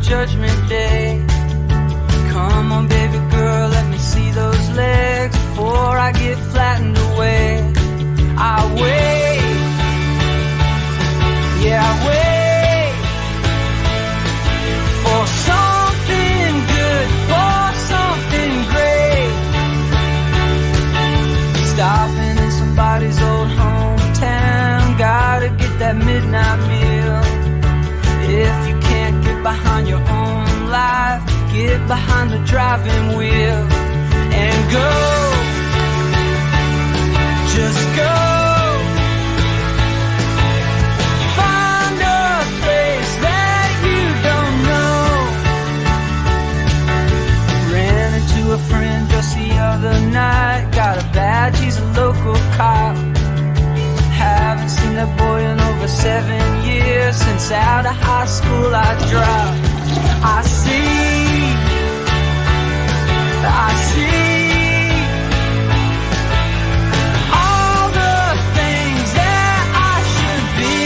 Judgment Day. Come on, baby girl, let me see those legs before I get flattened away. I wait, yeah, I wait for something good, for something great. Stopping in somebody's old hometown, gotta get that midnight meal. If you can't get behind your own life, get behind the driving wheel and go, just go. Find a place that you don't know. Ran into a friend just the other night, got a badge, he's a local cop. Haven't seen that boy in over 7 years, since out of high school I dropped. I see all the things that I should be.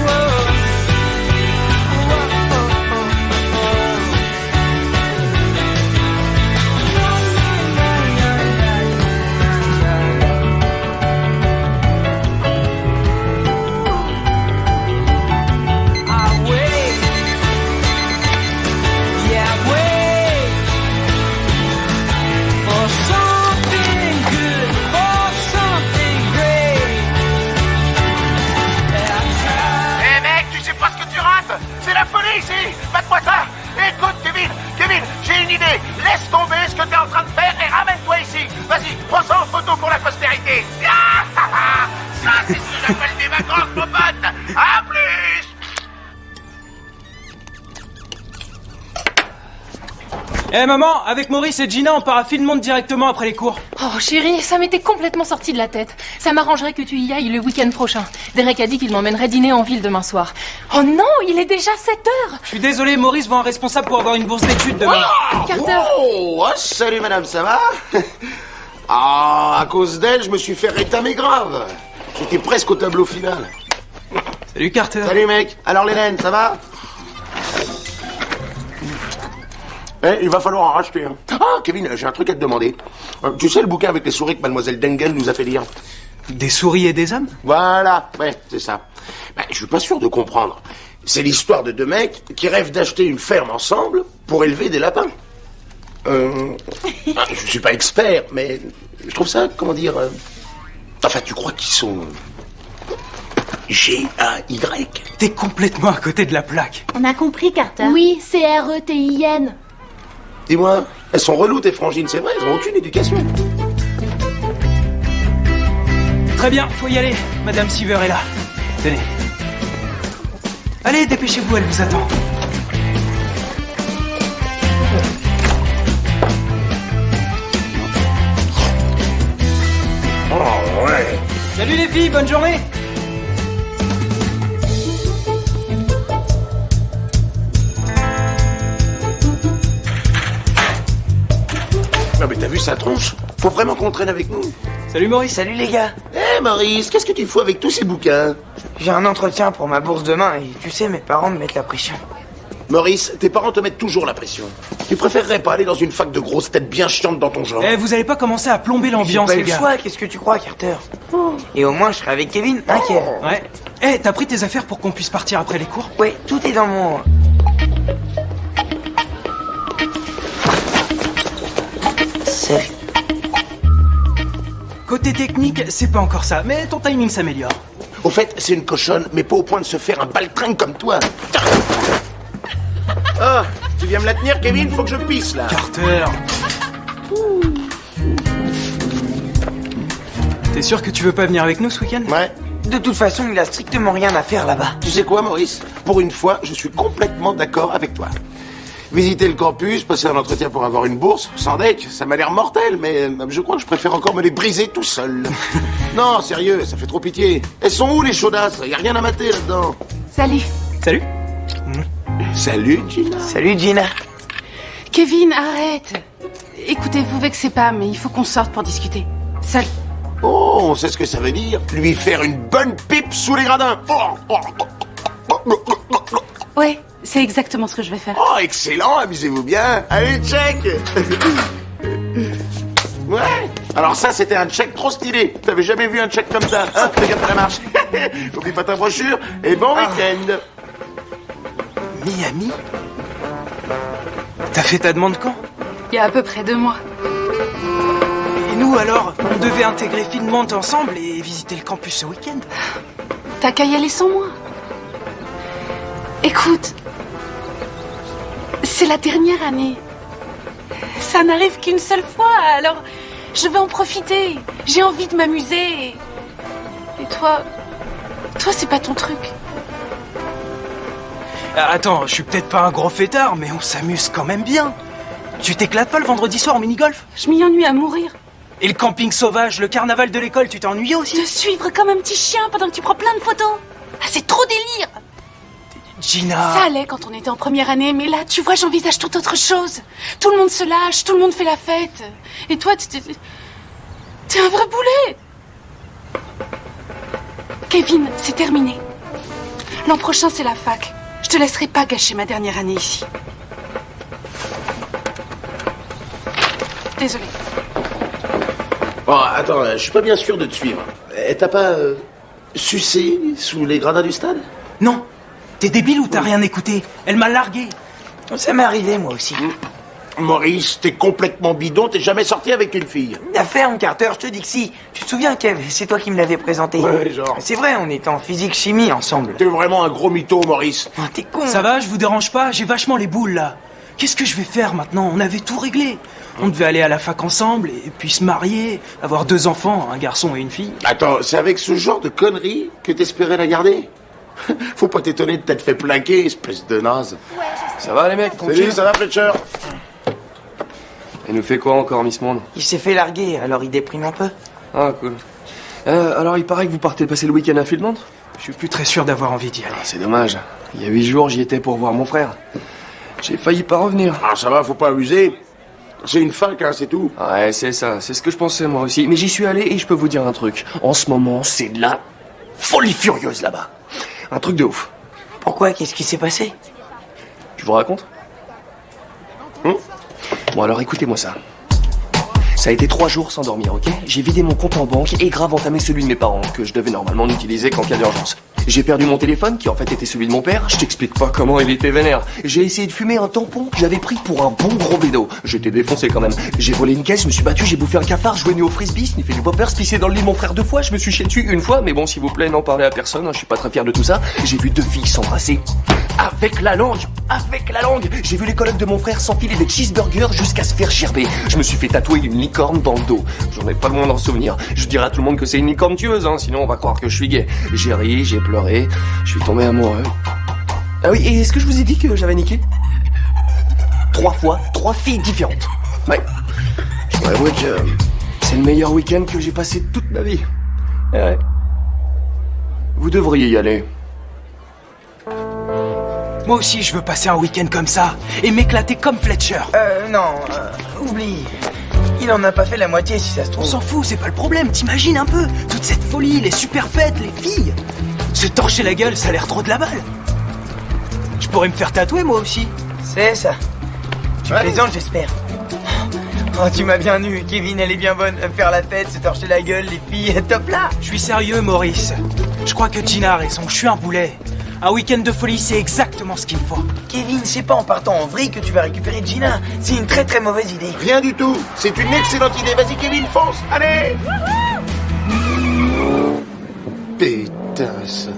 Whoa. Faites-moi ça! Écoute, Kevin, j'ai une idée! Laisse tomber ce que t'es en train de faire et ramène-toi ici! Vas-y, prends ça en photo pour la postérité! Ça, c'est ce que j'appelle des vacances, mon pote! À plus! Eh maman, avec Maurice et Gina, on part à Filemont directement après les cours. Oh chérie, ça m'était complètement sorti de la tête. Ça m'arrangerait que tu y ailles le week-end prochain. Derek a dit qu'il m'emmènerait dîner en ville demain soir. Oh non, il est déjà 7h. Je suis désolé, Maurice vend un responsable pour avoir une bourse d'études demain. Carter. Oh, salut madame, ça va? Ah, à cause d'elle, je me suis fait rétamer grave. J'étais presque au tableau final. Salut Carter. Salut mec, alors l'Hélène, ça va? Eh, il va falloir en racheter. Hein. Ah, Kevin, j'ai un truc à te demander. Tu sais le bouquin avec les souris que mademoiselle Dengel nous a fait lire? Des souris et des hommes? Voilà, ouais, c'est ça. Ben, je suis pas sûr de comprendre. C'est l'histoire de deux mecs qui rêvent d'acheter une ferme ensemble pour élever des lapins. Je suis pas expert, mais je trouve ça, comment dire... Enfin, tu crois qu'ils sont... G-A-Y? T'es complètement à côté de la plaque. On a compris, Carter. Oui, C-R-E-T-I-N. Dis-moi, elles sont reloues tes frangines, c'est vrai, elles ont aucune éducation. Très bien, faut y aller. Madame Seaver est là. Tenez. Allez, dépêchez-vous, elle vous attend. Oh, ouais. Salut les filles, bonne journée. Non mais t'as vu sa tronche? Faut vraiment qu'on traîne avec nous. Salut Maurice. Salut les gars. Eh Maurice, qu'est-ce que tu fous avec tous ces bouquins? J'ai un entretien pour ma bourse demain et tu sais, mes parents me mettent la pression. Maurice, tes parents te mettent toujours la pression. Tu préférerais pas aller dans une fac de grosses têtes bien chiantes dans ton genre? Eh, vous allez pas commencer à plomber l'ambiance, J'ai pas les eu le gars. choix, qu'est-ce que tu crois, Carter? Et au moins, je serai avec Kevin, inquiet. Ouais. Eh, t'as pris tes affaires pour qu'on puisse partir après les cours? Ouais, tout est dans mon... Salut. Côté technique, c'est pas encore ça, mais ton timing s'améliore. Au fait, c'est une cochonne, mais pas au point de se faire un baltringue comme toi. Ah, tu viens me la tenir, Kevin? Faut que je pisse, là. Carter. T'es sûr que tu veux pas venir avec nous ce week-end? Ouais. De toute façon, il a strictement rien à faire là-bas. Tu sais quoi, Maurice? Pour une fois, je suis complètement d'accord avec toi. Visiter le campus, passer un entretien pour avoir une bourse, sans deck, ça m'a l'air mortel, mais je crois que je préfère encore me les briser tout seul. Non, sérieux, ça fait trop pitié. Elles sont où, les chaudasses? Y a rien à mater là-dedans. Salut. Salut. Salut, Gina. Salut Gina. Kevin, arrête. Écoutez, vous vexez pas, mais il faut qu'on sorte pour discuter. Seul. Oh, on sait ce que ça veut dire. Lui faire une bonne pipe sous les gradins. Ouais, c'est exactement ce que je vais faire. Oh, excellent, amusez-vous bien. Allez, check. Ouais. Alors ça, c'était un check trop stylé. T'avais jamais vu un check comme ça, hein? Regarde la marche. Oublie pas ta brochure. Et bon week-end. Miami? T'as fait ta demande quand? Il y a à peu près 2 mois. Et nous alors? On devait intégrer Finemont ensemble et visiter le campus ce week-end. T'as qu'à y aller sans moi. Écoute, c'est la dernière année. Ça n'arrive qu'une seule fois, alors je veux en profiter. J'ai envie de m'amuser. Et toi, c'est pas ton truc. Attends, je suis peut-être pas un gros fêtard, mais on s'amuse quand même bien. Tu t'éclates pas le vendredi soir au mini-golf? Je m'y ennuie à mourir. Et le camping sauvage, le carnaval de l'école, tu t'es ennuyé aussi? Te suivre comme un petit chien pendant que tu prends plein de photos. Ah, c'est trop délire. Gina... Ça allait quand on était en première année, mais là, tu vois, j'envisage toute autre chose. Tout le monde se lâche, tout le monde fait la fête. Et toi, t'es un vrai boulet. Kevin, c'est terminé. L'an prochain, c'est la fac. Je te laisserai pas gâcher ma dernière année ici. Désolée. Oh, attends, je suis pas bien sûr de te suivre. T'as pas sucé sous les gradins du stade? Non. T'es débile ou t'as rien écouté? Elle m'a largué. Ça m'est arrivé moi aussi. Maurice, t'es complètement bidon, t'es jamais sorti avec une fille. La ferme, Carter, je te dis que si. Tu te souviens, Kev? C'est toi qui me l'avais présenté. Ouais, genre. C'est vrai, on était en physique-chimie ensemble. T'es vraiment un gros mytho, Maurice. Oh, t'es con. Ça va, je vous dérange pas? J'ai vachement les boules là. Qu'est-ce que je vais faire maintenant? On avait tout réglé. On devait aller à la fac ensemble et puis se marier, avoir 2 enfants, un garçon et une fille. Attends, c'est avec ce genre de conneries que t'espérais la garder? Faut pas t'étonner de t'être fait plaquer, espèce de naze. Ça va les mecs, tranquille? Salut, ça va, Fletcher? Elle nous fait quoi encore, Miss Monde? Il s'est fait larguer, alors il déprime un peu. Ah, cool. Alors, il paraît que vous partez passer le week-end à Finemont? Je suis plus très sûr d'avoir envie d'y aller. C'est dommage. Il y a 8 jours, j'y étais pour voir mon frère. J'ai failli pas revenir. Ah, ça va, faut pas abuser. C'est une fac, hein, c'est tout. Ouais, c'est ça. C'est ce que je pensais, moi aussi. Mais j'y suis allé et je peux vous dire un truc. En ce moment, c'est de la folie furieuse, là-bas. Un truc de ouf. Pourquoi? Qu'est-ce qui s'est passé? Je vous raconte? Bon, alors écoutez-moi ça. Ça a été 3 jours sans dormir, ok? J'ai vidé mon compte en banque et grave entamé celui de mes parents, que je devais normalement n'utiliser qu'en cas d'urgence. J'ai perdu mon téléphone, qui en fait était celui de mon père. Je t'explique pas comment il était vénère. J'ai essayé de fumer un tampon que j'avais pris pour un bon gros bédo. J'étais défoncé quand même. J'ai volé une caisse, je me suis battu, j'ai bouffé un cafard, joué nu au frisbee, sniffé du poppers, pissé dans le lit de mon frère 2 fois, je me suis chié dessus 1 fois, mais bon, s'il vous plaît, n'en parlez à personne, hein, je suis pas très fier de tout ça. J'ai vu 2 filles s'embrasser. Avec la langue! Avec la langue! J'ai vu les collègues de mon frère s'enfiler des cheeseburgers jusqu'à se faire gerber. Je me suis fait tatouer une licorne dans le dos. J'en ai pas le moindre souvenir. Je dirai à tout le monde que c'est une licorne tueuse, hein, sinon on va croire que je suis gay. J'ai ri, j'ai pleuré, je suis tombé amoureux. Ah oui, et est-ce que je vous ai dit que j'avais niqué? 3 fois, 3 filles différentes. Ouais. Je dois avouer que c'est le meilleur week-end que j'ai passé de toute ma vie. Ouais. Vous devriez y aller. Moi aussi, je veux passer un week-end comme ça et m'éclater comme Fletcher. Non, oublie. Il en a pas fait la moitié si ça se On trouve. s'en fout, c'est pas le problème, t'imagines un peu? Toute cette folie, les super fêtes, les filles. Se torcher la gueule, ça a l'air trop de la balle. Je pourrais me faire tatouer moi aussi. C'est ça. Tu plaisantes, j'espère. Oh, tu m'as bien eu. Kevin, elle est bien bonne. Faire la fête, se torcher la gueule, les filles, top là. Je suis sérieux, Maurice. Je crois que Gina a raison, je suis un boulet. Un week-end de folie, c'est exactement ce qu'il me faut. Kevin, c'est pas en partant en vrille que tu vas récupérer Gina. C'est une très très mauvaise idée. Rien du tout. C'est une excellente idée. Vas-y, Kevin, fonce. Allez! Putain, ça...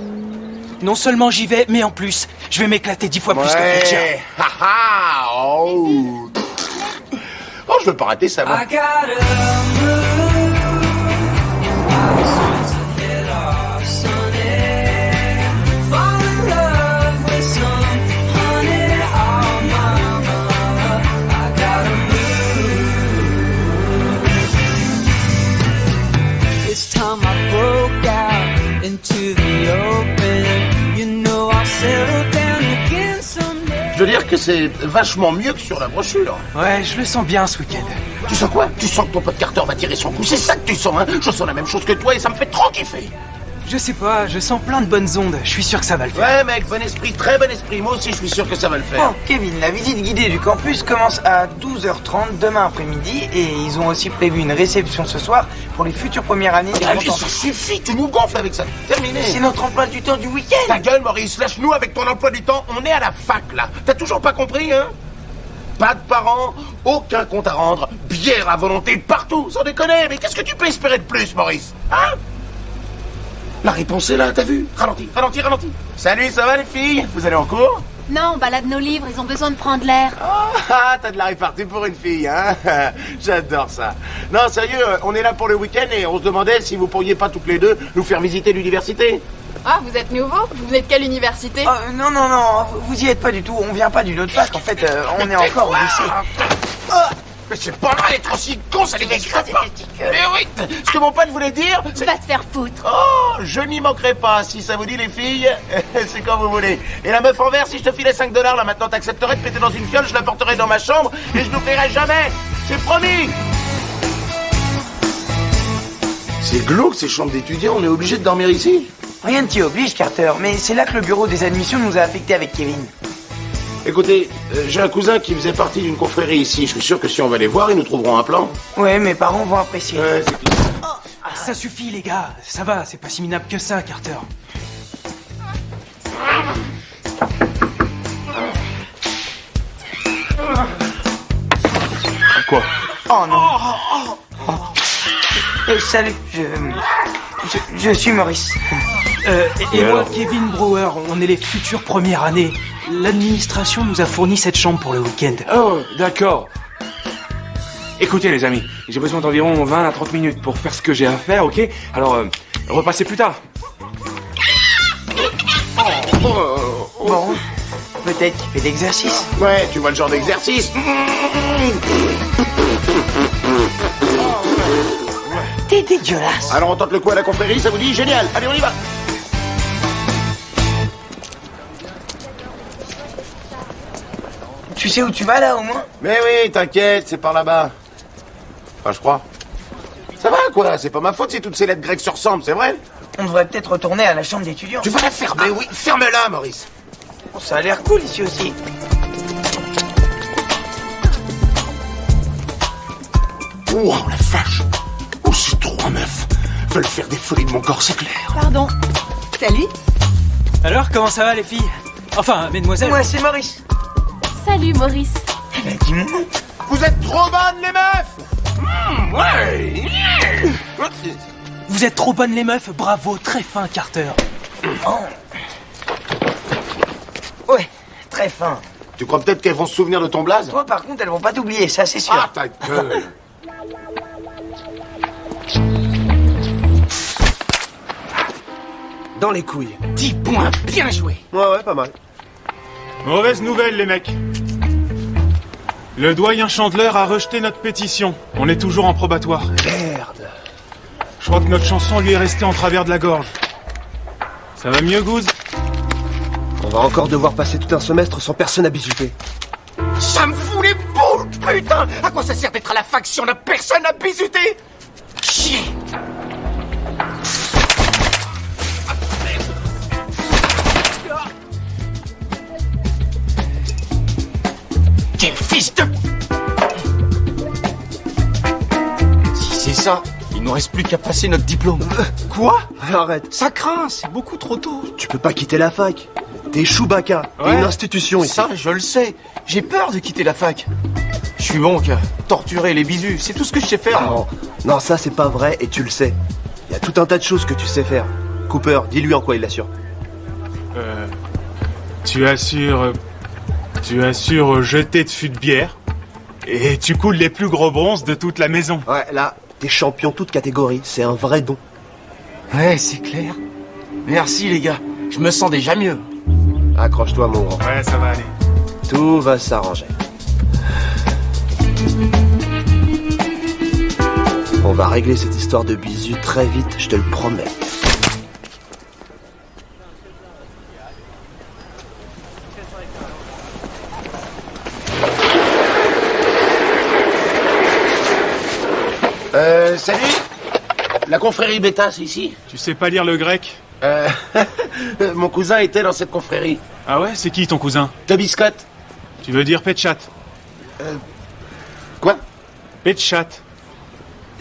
Non seulement j'y vais, mais en plus, je vais m'éclater 10 fois plus que Fletcher. Ouais. Oh. Oh, je veux pas rater ça, moi. I gotta move. I'm supposed to hit off Sunday. Fall in love with some honey. Oh, mama, I gotta move. It's time I broke out into the open. You know I'll settle down again someday. Je veux dire que c'est vachement mieux que sur la brochure. Ouais, je le sens bien ce week-end. Tu sens quoi? Tu sens que ton pote Carter va tirer son coup. C'est ça que tu sens, hein? Je sens la même chose que toi et ça me fait trop kiffer. Je sais pas, je sens plein de bonnes ondes. Je suis sûr que ça va le faire. Ouais, mec, bon esprit, très bon esprit. Moi aussi, je suis sûr que ça va le faire. Oh, Kevin, la visite guidée du campus commence à 12h30 demain après-midi et ils ont aussi prévu une réception ce soir pour les futures premières années. des Allez, grands ça suffit, tu nous gonfles avec ça. Terminé. C'est notre emploi du temps du week-end. Ta gueule, Maurice, lâche-nous avec ton emploi du temps. On est à la fac, là. T'as toujours pas compris, hein? Pas de parents, aucun compte à rendre, bière à volonté partout, sans déconner. Mais qu'est-ce que tu peux espérer de plus, Maurice? Hein? La réponse est là, t'as vu? Ralentis, ralentis, ralentis. Salut, ça va les filles? Vous allez en cours? Non, on balade nos livres, ils ont besoin de prendre l'air. Ah, t'as de la répartie pour une fille, hein? J'adore ça. Non, sérieux, on est là pour le week-end et on se demandait si vous pourriez pas toutes les deux nous faire visiter l'université. Ah, vous êtes nouveau? Vous venez de quelle université? Oh, non, non, non, vous y êtes pas du tout. On vient pas d'une autre fac. En fait, on est encore au lycée. Mais c'est pas mal d'être aussi con, ça les écrase pas. Mais oui, ce que mon pote voulait dire, c'est... Va te faire foutre. Oh, je n'y manquerai pas. Si ça vous dit, les filles, c'est comme vous voulez. Et la meuf en vert, si je te filais 5 $ là maintenant, t'accepterais de péter dans une fiole, je la porterai dans ma chambre et je n'oublierai jamais. C'est promis. C'est glauque, ces chambres d'étudiants. On est obligé de dormir ici. Rien ne t'y oblige, Carter, mais c'est là que le bureau des admissions nous a affectés avec Kevin. Écoutez, j'ai un cousin qui faisait partie d'une confrérie ici. Je suis sûr que si on va les voir, ils nous trouveront un plan. Ouais, mes parents vont apprécier. Ouais, c'est clair. Ça suffit les gars, ça va, c'est pas si minable que ça, Carter. Quoi? Oh non. Salut, je suis Maurice. Et moi, Kevin Brewer, on est les futures premières années. L'administration nous a fourni cette chambre pour le week-end. Oh, d'accord. Écoutez les amis, j'ai besoin d'environ 20 à 30 minutes pour faire ce que j'ai à faire, ok? Alors, repassez plus tard. Bon, peut-être qu'il fait d'exercice. Ouais, tu vois le genre d'exercice. T'es dégueulasse. Alors on tente le coup à la confrérie, ça vous dit? Génial. Allez, on y va. Tu sais où tu vas là au moins? Mais oui, t'inquiète, c'est par là-bas. Enfin, je crois. Ça va, quoi? C'est pas ma faute si toutes ces lettres grecques se ressemblent, c'est vrai? On devrait peut-être retourner à la chambre d'étudiants. Tu vas la fermer, oui. Ferme-la, Maurice. Oh, ça a l'air cool ici aussi. Oh, la vache. Oh, c'est trop, meuf. Veulent faire des folies de mon corps, c'est clair. Pardon. Salut. Alors, comment ça va les filles? Enfin, mesdemoiselles. Moi, c'est Maurice. Salut Maurice. Elle a dit mon nom. Vous êtes trop bonnes, les meufs. Ouais. Vous êtes trop bonnes les meufs, bravo, très fin Carter. Oh. Ouais, très fin. Tu crois peut-être qu'elles vont se souvenir de ton blaze? Toi, par contre, elles vont pas t'oublier, ça, c'est sûr. Ah, ta gueule. Dans les couilles. 10 points, bien joué. Ouais, pas mal. Mauvaise nouvelle, les mecs. Le doyen Chandler a rejeté notre pétition. On est toujours en probatoire. Merde. Je crois que notre chanson lui est restée en travers de la gorge. Ça va mieux, Goose? On va encore devoir passer tout un semestre sans personne à bisuter. Ça me fout les boules, putain. À quoi ça sert d'être à la fac si on a personne à bisuter? Chier. Quel fils de... Si c'est ça, il nous reste plus qu'à passer notre diplôme. Quoi? Arrête. Ça craint, c'est beaucoup trop tôt. Tu peux pas quitter la fac. T'es Chewbacca. T'es une institution ici. Ça, je le sais. J'ai peur de quitter la fac. Je suis bon qu'à torturer les bisous. C'est tout ce que je sais faire. Non, non, ça c'est pas vrai et tu le sais. Il y a tout un tas de choses que tu sais faire. Cooper, dis-lui en quoi il l'assure. Tu assures jeter de fûts de bière et tu coules les plus gros bronzes de toute la maison. Ouais, là, t'es champion toute catégorie, c'est un vrai don. Ouais, c'est clair. Merci les gars, je me sens déjà mieux. Accroche-toi mon grand. Ouais, ça va aller. Tout va s'arranger. On va régler cette histoire de bisous très vite, je te le promets. Salut. La confrérie Beta, c'est ici? Tu sais pas lire le grec? Mon cousin était dans cette confrérie. Ah ouais? C'est qui ton cousin? Toby Scott. Tu veux dire Petchat? Quoi? Petchat.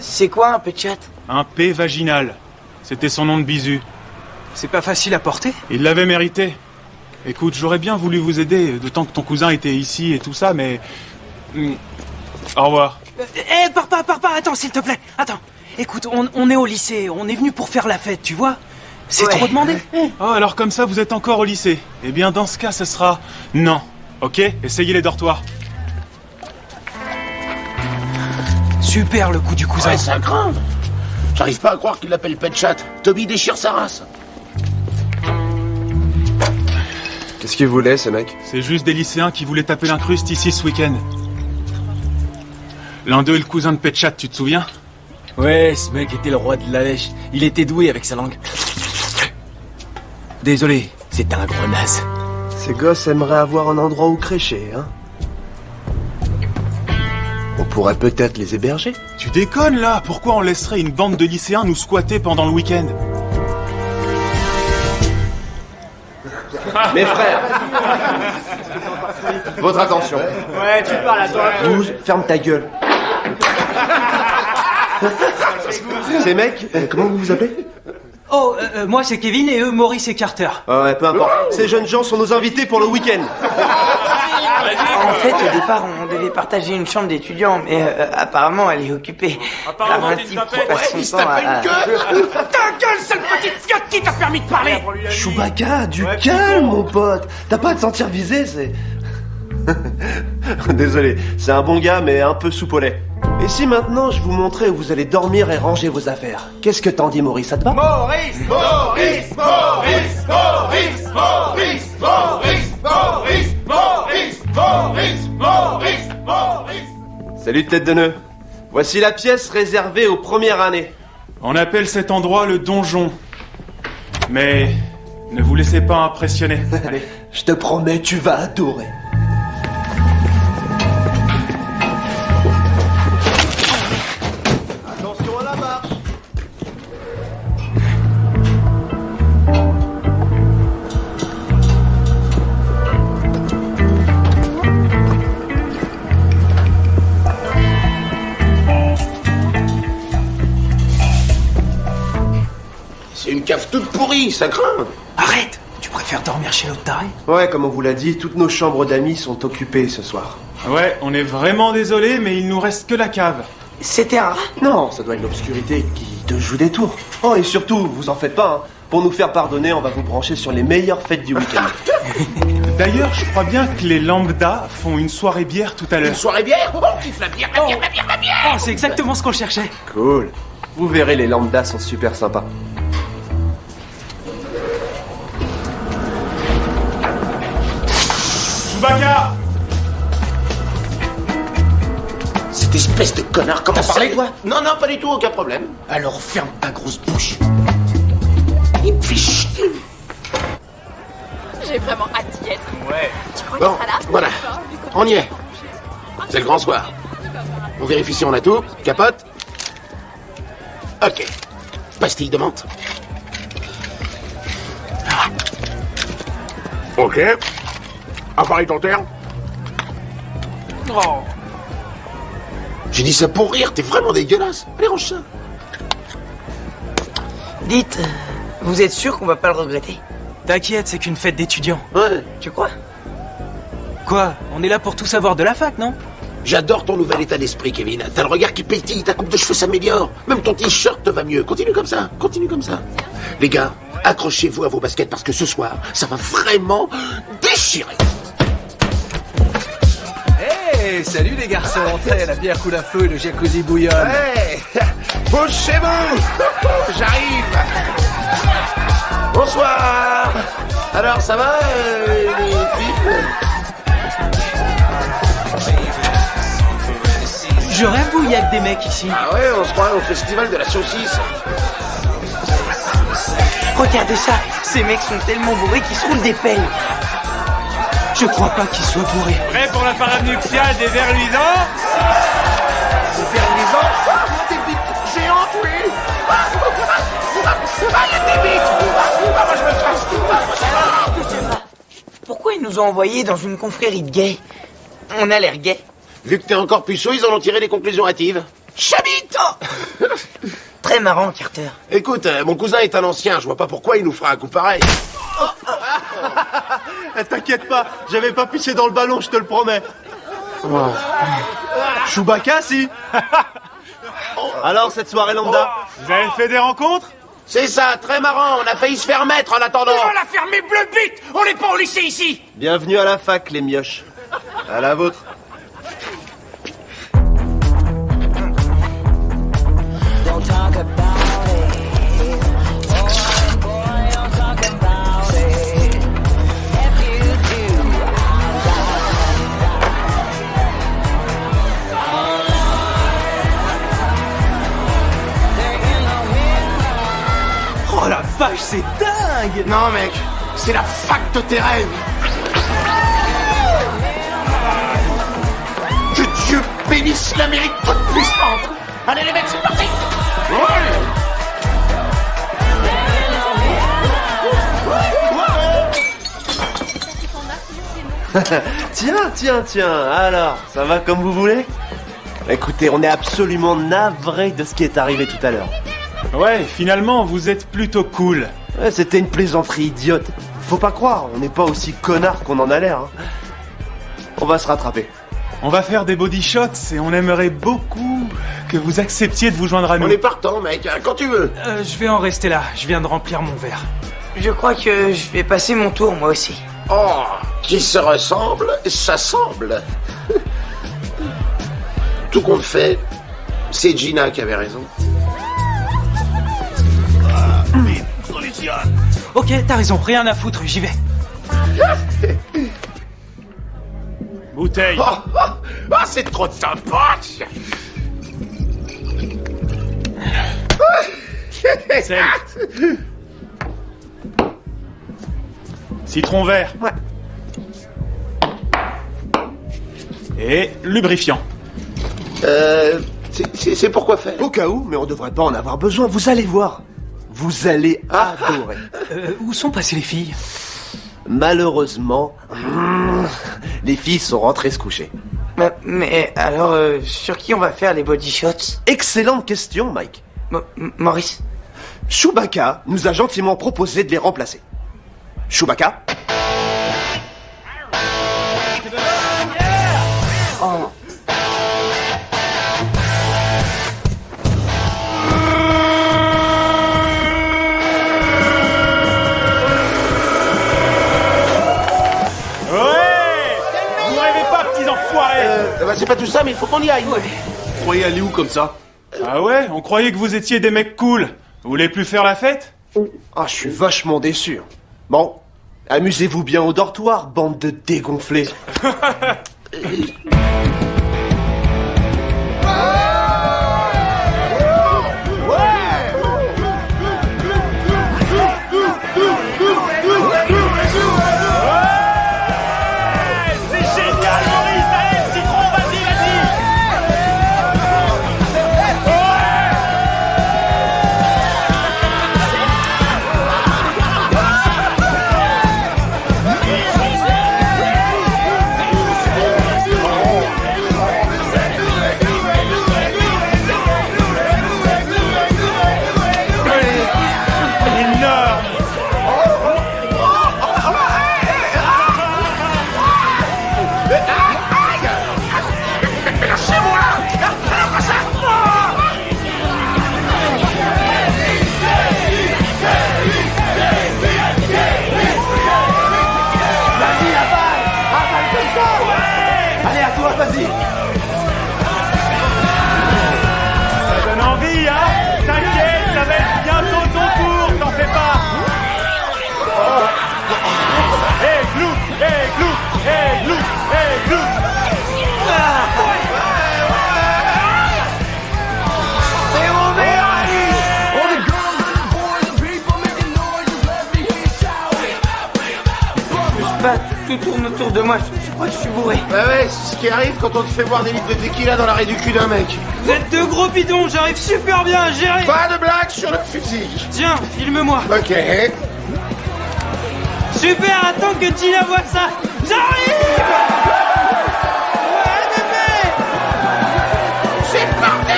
C'est quoi un Petchat? Un P vaginal. C'était son nom de bisu. C'est pas facile à porter? Il l'avait mérité. Écoute, j'aurais bien voulu vous aider, d'autant que ton cousin était ici et tout ça, mais... Au revoir. Pars pas, attends, s'il te plaît, attends. Écoute, on est au lycée, on est venu pour faire la fête, tu vois? C'est Ouais. trop demandé. Oh, alors comme ça, vous êtes encore au lycée. Eh bien, dans ce cas, ce sera... non. Ok? Essayez les dortoirs. Super le coup du cousin. Ouais, ça grimpe. J'arrive pas à croire qu'il l'appelle Petchat. Toby déchire sa race. Qu'est-ce qu'ils voulaient, ces mecs? C'est juste des lycéens qui voulaient taper l'incruste ici ce week-end. L'un d'eux est le cousin de Petchat, tu te souviens? Ouais, ce mec était le roi de la lèche. Il était doué avec sa langue. Désolé, c'était un gros naze. Ces gosses aimeraient avoir un endroit où crécher, hein? On pourrait peut-être les héberger. Tu déconnes là? Pourquoi on laisserait une bande de lycéens nous squatter pendant le week-end? Mes frères, votre attention. Ouais, tu parles à toi. 12, ferme ta gueule. Ces mecs, comment vous vous appelez? Oh, moi c'est Kevin et eux Maurice et Carter. Ah ouais, peu importe. Ces jeunes gens sont nos invités pour le week-end. En fait, au départ, on devait partager une chambre d'étudiants, mais apparemment, elle est occupée par un type qui passe son temps à... Ta gueule, sale petite fiotte, qui t'a permis de parler? Chewbacca, du calme, mon pote. T'as pas à te sentir visé, c'est... Désolé, c'est un bon gars, mais un peu soupe au lait. Et si maintenant je vous montrais où vous allez dormir et ranger vos affaires? Qu'est-ce que t'en dis, Maurice, ça te va? Maurice, Maurice, Maurice, Maurice, Maurice, Maurice, Maurice, Maurice, Maurice, Maurice, Maurice. Salut tête de nœud. Voici la pièce réservée aux premières années. On appelle cet endroit le donjon. Mais ne vous laissez pas impressionner. Allez. Je te promets, tu vas adorer. Attention à la marche. C'est une cave toute pourrie, ça craint. Arrête! Tu préfères dormir chez l'autre taré? Ouais, comme on vous l'a dit, toutes nos chambres d'amis sont occupées ce soir. Ouais, on est vraiment désolé, mais il nous reste que la cave. C'était un rat? Non, ça doit être l'obscurité qui te joue des tours. Oh, et surtout, vous en faites pas, hein. Pour nous faire pardonner, on va vous brancher sur les meilleures fêtes du week-end. D'ailleurs, je crois bien que les lambda font une soirée bière tout à l'heure. Une soirée bière? Oh, on kiffe la bière, la bière, la bière, la bière. Oh, c'est exactement ce qu'on cherchait. Cool. Vous verrez, les lambdas sont super sympas. Chewbacca! Cette espèce de connard, comment ça? T'as parlé, toi? Non, non, pas du tout, aucun problème. Alors ferme ta grosse bouche. Il me fait chier. J'ai vraiment hâte d'y être. Ouais. Tu crois Bon, qu'il sera là? voilà, on y est. C'est le grand soir. On vérifie si on a tout. Capote. Ok. Pastille de menthe. Ok. Appareil dentaire. Oh. J'ai dit ça pour rire, t'es vraiment dégueulasse. Allez, range ça. Dites, vous êtes sûr qu'on va pas le regretter? T'inquiète, c'est qu'une fête d'étudiants. Ouais. Tu crois? Quoi? On est là pour tout savoir de la fac, non? J'adore ton nouvel état d'esprit, Kevin. T'as le regard qui pétille, ta coupe de cheveux s'améliore. Même ton t-shirt te va mieux. Continue comme ça, continue comme ça. Les gars, accrochez-vous à vos baskets parce que ce soir, ça va vraiment déchirer. Hey, salut les garçons, entrez, la bière coule à feu et le jacuzzi bouillonne. Hey, bougez-vous. J'arrive. Bonsoir. Alors, ça va, les filles? Je rêve où il y a que des mecs ici. Ah ouais, on se croit au festival de la saucisse. Regardez ça, ces mecs sont tellement bourrés qu'ils se roulent des pelles. Je crois pas qu'ils soient bourrés. Prêt pour la parade nuptiale des vers luisants? Des vers luisants? Ah, des bites géantes, oui. Ah, il y a des bites. Ah, moi, je me casse. Pourquoi ils nous ont envoyés dans une confrérie de gays? On a l'air gays. Vu que t'es encore puceau, ils en ont tiré des conclusions hâtives. Chabite. Très marrant, Carter. Écoute, mon cousin est un ancien, je vois pas pourquoi il nous fera un coup pareil. T'inquiète pas, j'avais pas pissé dans le ballon, je te le promets. Chewbacca, si. Alors, cette soirée lambda? Vous avez fait des rencontres? C'est ça, très marrant, on a failli se faire mettre en attendant. On l'a fermé bleu bite. On n'est pas au lycée ici. Bienvenue à la fac, les mioches. À la vôtre. Oh la vache, c'est dingue! Non mec, c'est la fac de tes rêves. Que Dieu bénisse l'Amérique toute puissante. Allez les mecs, c'est parti. Tiens, alors, ça va comme vous voulez? Écoutez, on est absolument navrés de ce qui est arrivé tout à l'heure. Ouais, finalement, vous êtes plutôt cool. Ouais, c'était une plaisanterie idiote. Faut pas croire, on n'est pas aussi connards qu'on en a l'air. Hein. On va se rattraper. On va faire des body shots et on aimerait beaucoup que vous acceptiez de vous joindre à nous. On est partant mec, quand tu veux. Je vais en rester là, je viens de remplir mon verre. Je crois que je vais passer mon tour, moi aussi. Oh, qui se ressemble, s'assemble. Tout compte fait, c'est Gina qui avait raison. Ok, t'as raison, rien à foutre, j'y vais. Bouteille. C'est trop de sympa. Sel. Citron vert. Ouais. Et lubrifiant. C'est pour quoi faire? Au cas où, mais on devrait pas en avoir besoin, vous allez voir. Vous allez adorer. Où sont passées les filles? Malheureusement, les filles sont rentrées se coucher. Mais alors, sur qui on va faire les body shots? Excellente question, Mike. Maurice? Chewbacca nous a gentiment proposé de les remplacer. Chewbacca? Oh. C'est pas tout ça, mais il faut qu'on y aille. Vous croyez aller où comme ça? Ah ouais, on croyait que vous étiez des mecs cool. Vous voulez plus faire la fête? Ah, je suis vachement déçu. Bon, amusez-vous bien au dortoir, bande de dégonflés. tourne autour de moi. Je crois que je suis bourré. Ouais, c'est ce qui arrive quand on te fait boire des litres de tequila dans l'arrêt du cul d'un mec. Vous êtes deux gros bidons, j'arrive super bien à gérer. Pas de blague sur le physique. Tiens, filme-moi. Ok. Super, attends que Tina voit ça. J'arrive. Ouais, bébé. C'est parti.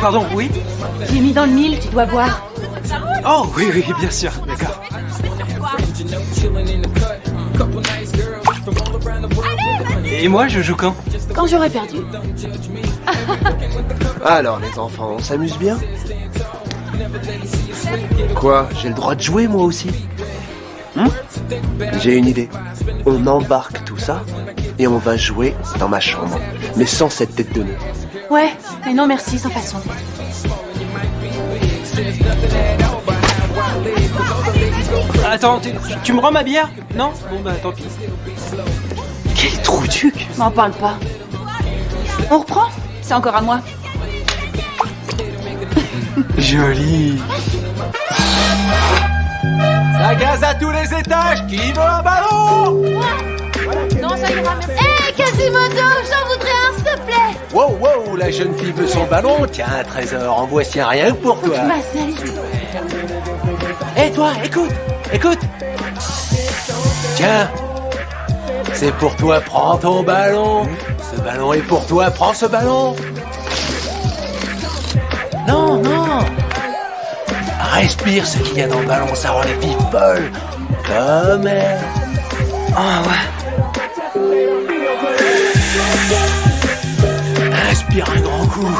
Pardon, oui? J'ai mis dans le mille, tu dois boire. Oh, oui, oui, bien sûr, d'accord. Et moi, je joue quand? Quand j'aurai perdu. Alors les enfants, on s'amuse bien? Quoi? J'ai le droit de jouer moi aussi? J'ai une idée. On embarque tout ça et on va jouer dans ma chambre. Mais sans cette tête de nœud. Ouais, mais non merci, sans façon. Attends, tu me rends ma bière? Non? Bon bah tant pis. Quel trou duc! M'en parle pas. On reprend? C'est encore à moi. Joli. Ça gaz à tous les étages. Qui veut un ballon? Non, ça ira, merci. Hé, Quasimodo, j'en voudrais un, s'il te plaît. Wow, wow, la jeune fille veut son ballon. Tiens, un trésor, en voici un rien que pour toi. Ma salut. Hé, toi, écoute. Tiens, c'est pour toi, prends ton ballon. Ce ballon est pour toi, prends ce ballon. Non. Respire ce qu'il y a dans le ballon, ça rend les filles folles. Comme elle. Ah ouais. Respire un grand coup.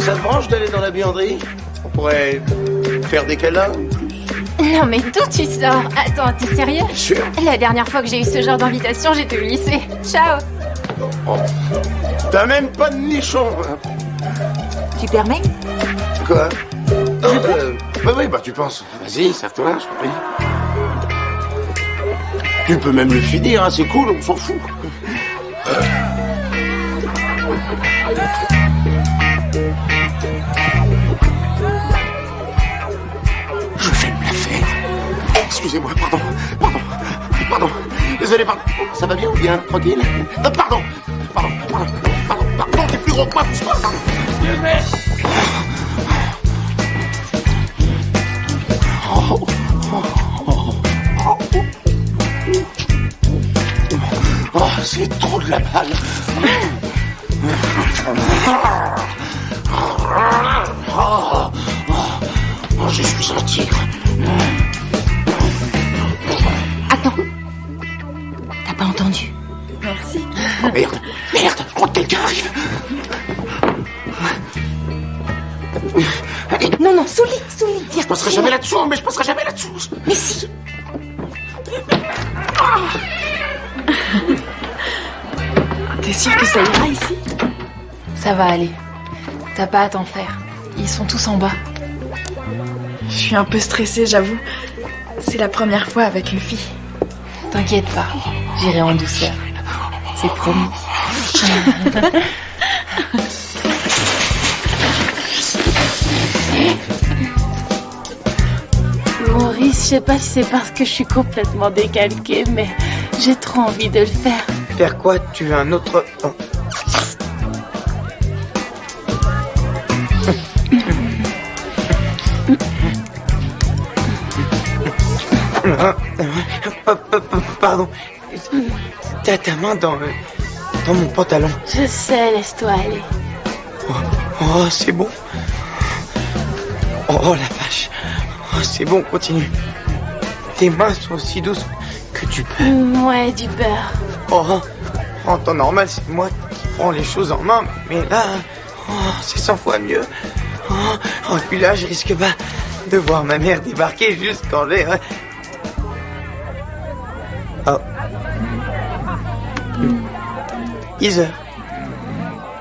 Ça te branche d'aller dans la buanderie? On pourrait faire des câlins? Non mais d'où tu sors? Attends, t'es sérieux? Sûr. La dernière fois que j'ai eu ce genre d'invitation, j'étais au lycée. Ciao. Oh. T'as même pas de nichon. Tu permets? Quoi? Oui, tu penses. Vas-y, serre-toi, je t'en prie. Tu peux même le finir, hein, c'est cool, on s'en fout. Je fais me la faire. Excusez-moi, pardon. Désolé, pardon. Ça va bien ou bien? Tranquille? Pardon, t'es plus gros que moi, pousse-toi. Oh, c'est trop de la balle. Oh, je suis un tigre. Attends. T'as pas entendu? Merci. Merde, je crois que quelqu'un arrive. Non, non, sous le lit, viens. Je passerai jamais là-dessous, mais je passerai jamais là-dessous. Mais si. T'es sûr que ça ira ici? Ça va aller. T'as pas à t'en faire. Ils sont tous en bas. Je suis un peu stressée, j'avoue. C'est la première fois avec une fille. T'inquiète pas, j'irai en douceur. C'est promis. Maurice, je sais pas si c'est parce que je suis complètement décalquée, mais j'ai trop envie de le faire. Faire quoi? Tu veux un autre... Oh. Pardon. T'as ta main dans mon pantalon. Je sais, laisse-toi aller. Oh, c'est bon. Oh la vache. Oh, c'est bon, continue. Tes mains sont aussi douces que du beurre. Ouais, du beurre. Oh, en temps normal, c'est moi qui prends les choses en main, mais là, c'est 100 fois mieux. Oh, puis là, je risque pas de voir ma mère débarquer juste quand j'ai... Oh. Heather,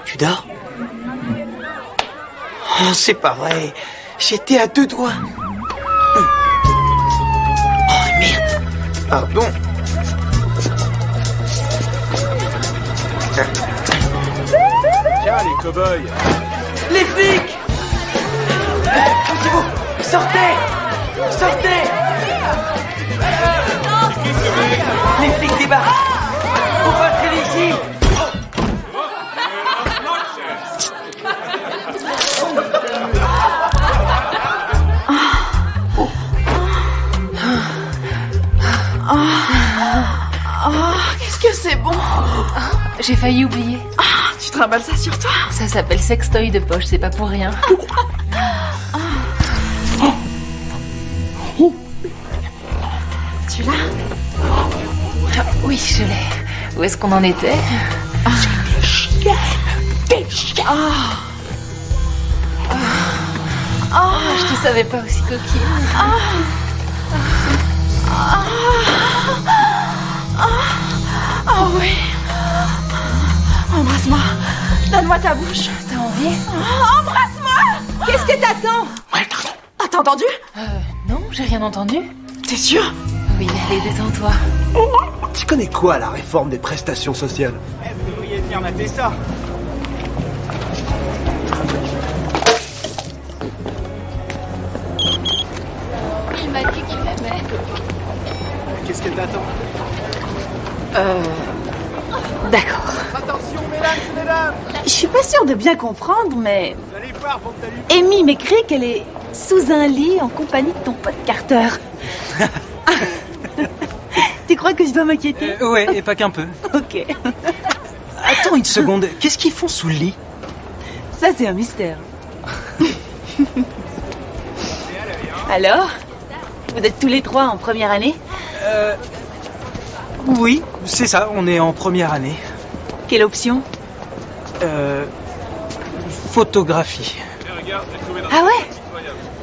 tu dors? Oh, c'est pas vrai. J'étais à 2 doigts. Oh, merde. Pardon. Tiens, les cow-boys. Les flics! Poussez-vous! Sortez! Sortez! Les flics débarquent! Faut rentrer d'ici! Qu'est-ce que c'est bon? J'ai failli oublier. Tu trimbales ça sur toi? Ça s'appelle sextoy de poche, c'est pas pour rien. Tu l'as? Oui, je l'ai. Où est-ce qu'on en était? Je te savais pas aussi coquine. Oh oui. Embrasse-moi. Donne-moi ta bouche. T'as envie? Embrasse-moi. Qu'est-ce que t'attends? Ouais, pardon. Ah, t'as entendu? Non, j'ai rien entendu. T'es sûr? Oui, allez, détends-toi. Tu connais quoi la réforme des prestations sociales? Vous devriez venir mater ça. Il m'a dit qu'il m'aimait. Qu'est-ce que t'attends? D'accord. Attention, mesdames! Je suis pas sûre de bien comprendre, mais... Vous allez voir, bon salut. Amy m'écrit qu'elle est sous un lit en compagnie de ton pote Carter. Tu crois que je dois m'inquiéter? Ouais, et pas qu'un peu. Ok. Attends une seconde, qu'est-ce qu'ils font sous le lit? Ça, c'est un mystère. Alors? Vous êtes tous les 3 en première année? Oui, c'est ça, on est en première année. Quelle option? Photographie. Ah ouais?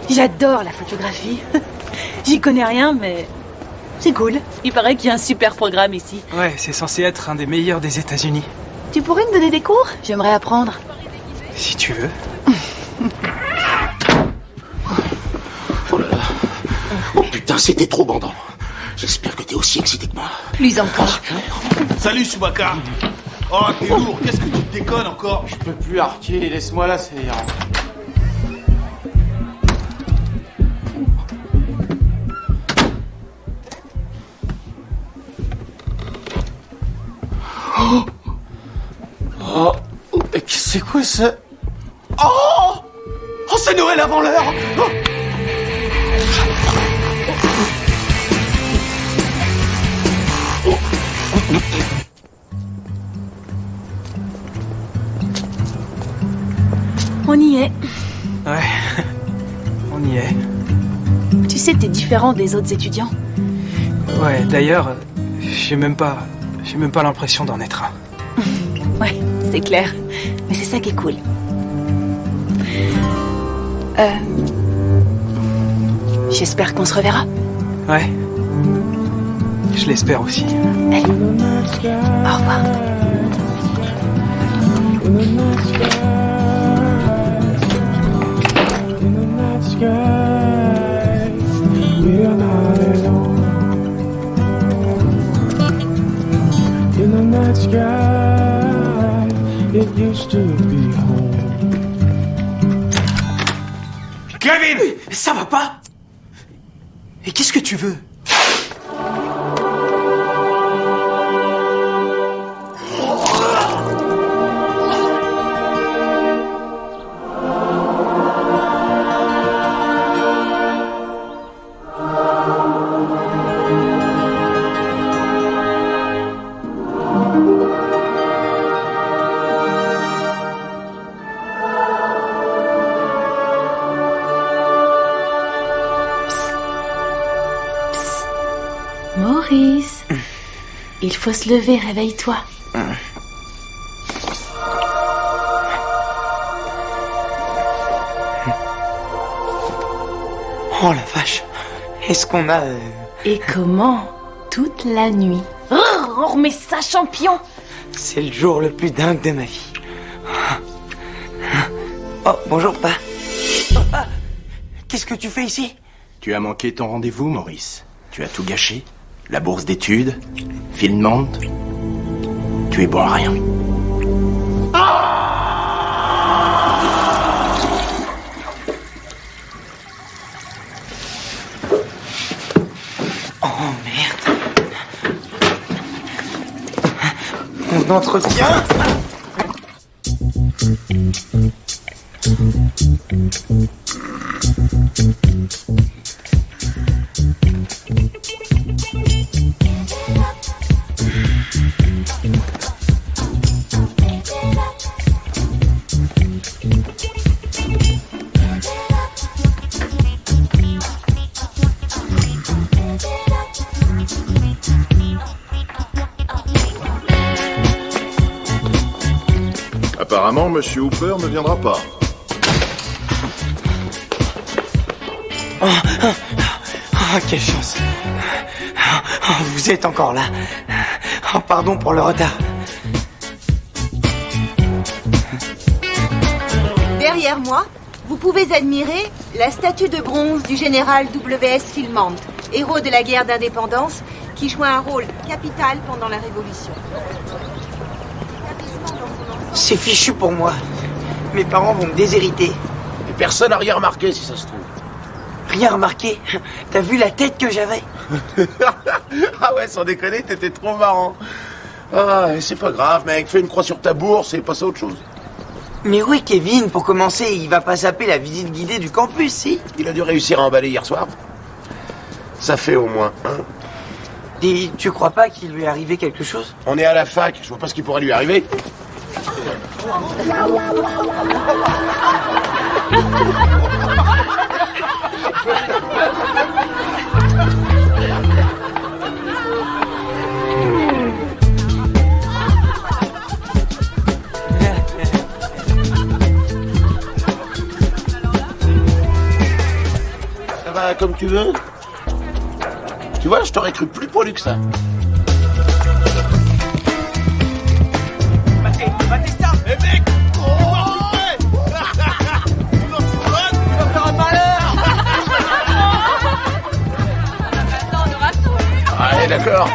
J'adore la photographie. J'y connais rien, mais c'est cool. Il paraît qu'il y a un super programme ici. Ouais, c'est censé être un des meilleurs des États-Unis. Tu pourrais me donner des cours? J'aimerais apprendre. Si tu veux. Oh là là. Oh putain, c'était trop bandant. J'espère que t'es aussi excité que moi. Plus encore. Salut, Chewbacca. Oh, t'es lourd, qu'est-ce que tu te déconnes encore? Je peux plus, Archie, laisse-moi là, c'est... Oh, mais c'est quoi ça? Oh! Oh, c'est Noël avant l'heure! Oh. On y est. Ouais, on y est. Tu sais, t'es différent des autres étudiants. Ouais, d'ailleurs, j'ai même pas l'impression d'en être un. Ouais, c'est clair. Mais c'est ça qui est cool. J'espère qu'on se reverra. Ouais. Je l'espère aussi. Allez. Au revoir. Kevin! Ça va pas? Et qu'est-ce que tu veux? Maurice, il faut se lever, réveille-toi. Oh la vache. Est-ce qu'on a... Et comment? Toute la nuit. On remet ça, champion. C'est le jour le plus dingue de ma vie. Oh, bonjour, papa. Papa, qu'est-ce que tu fais ici? Tu as manqué ton rendez-vous, Maurice. Tu as tout gâché. La bourse d'études, Filmand. Tu es bon à rien. Oh merde. Mon entretien. Apparemment, Monsieur Hooper ne viendra pas. Oh, quelle chance. Oh, vous êtes encore là. Oh, pardon pour le retard. Derrière moi, vous pouvez admirer la statue de bronze du général W.S. Filmand, héros de la guerre d'indépendance, qui joua un rôle capital pendant la Révolution. C'est fichu pour moi. Mes parents vont me déshériter. Et personne n'a rien remarqué, si ça se trouve. Rien remarqué? T'as vu la tête que j'avais? Ah ouais, sans déconner, t'étais trop marrant. Ah, c'est pas grave, mec. Fais une croix sur ta bourse et passe à autre chose. Mais oui, Kevin, pour commencer, il va pas zapper la visite guidée du campus, si? Il a dû réussir à emballer hier soir. Ça fait au moins un. Et tu crois pas qu'il lui est arrivé quelque chose? On est à la fac, je vois pas ce qui pourrait lui arriver. Ça va comme tu veux. Tu vois, je t'aurais cru plus poilu que ça. Batista! Eh mec! Allez, d'accord.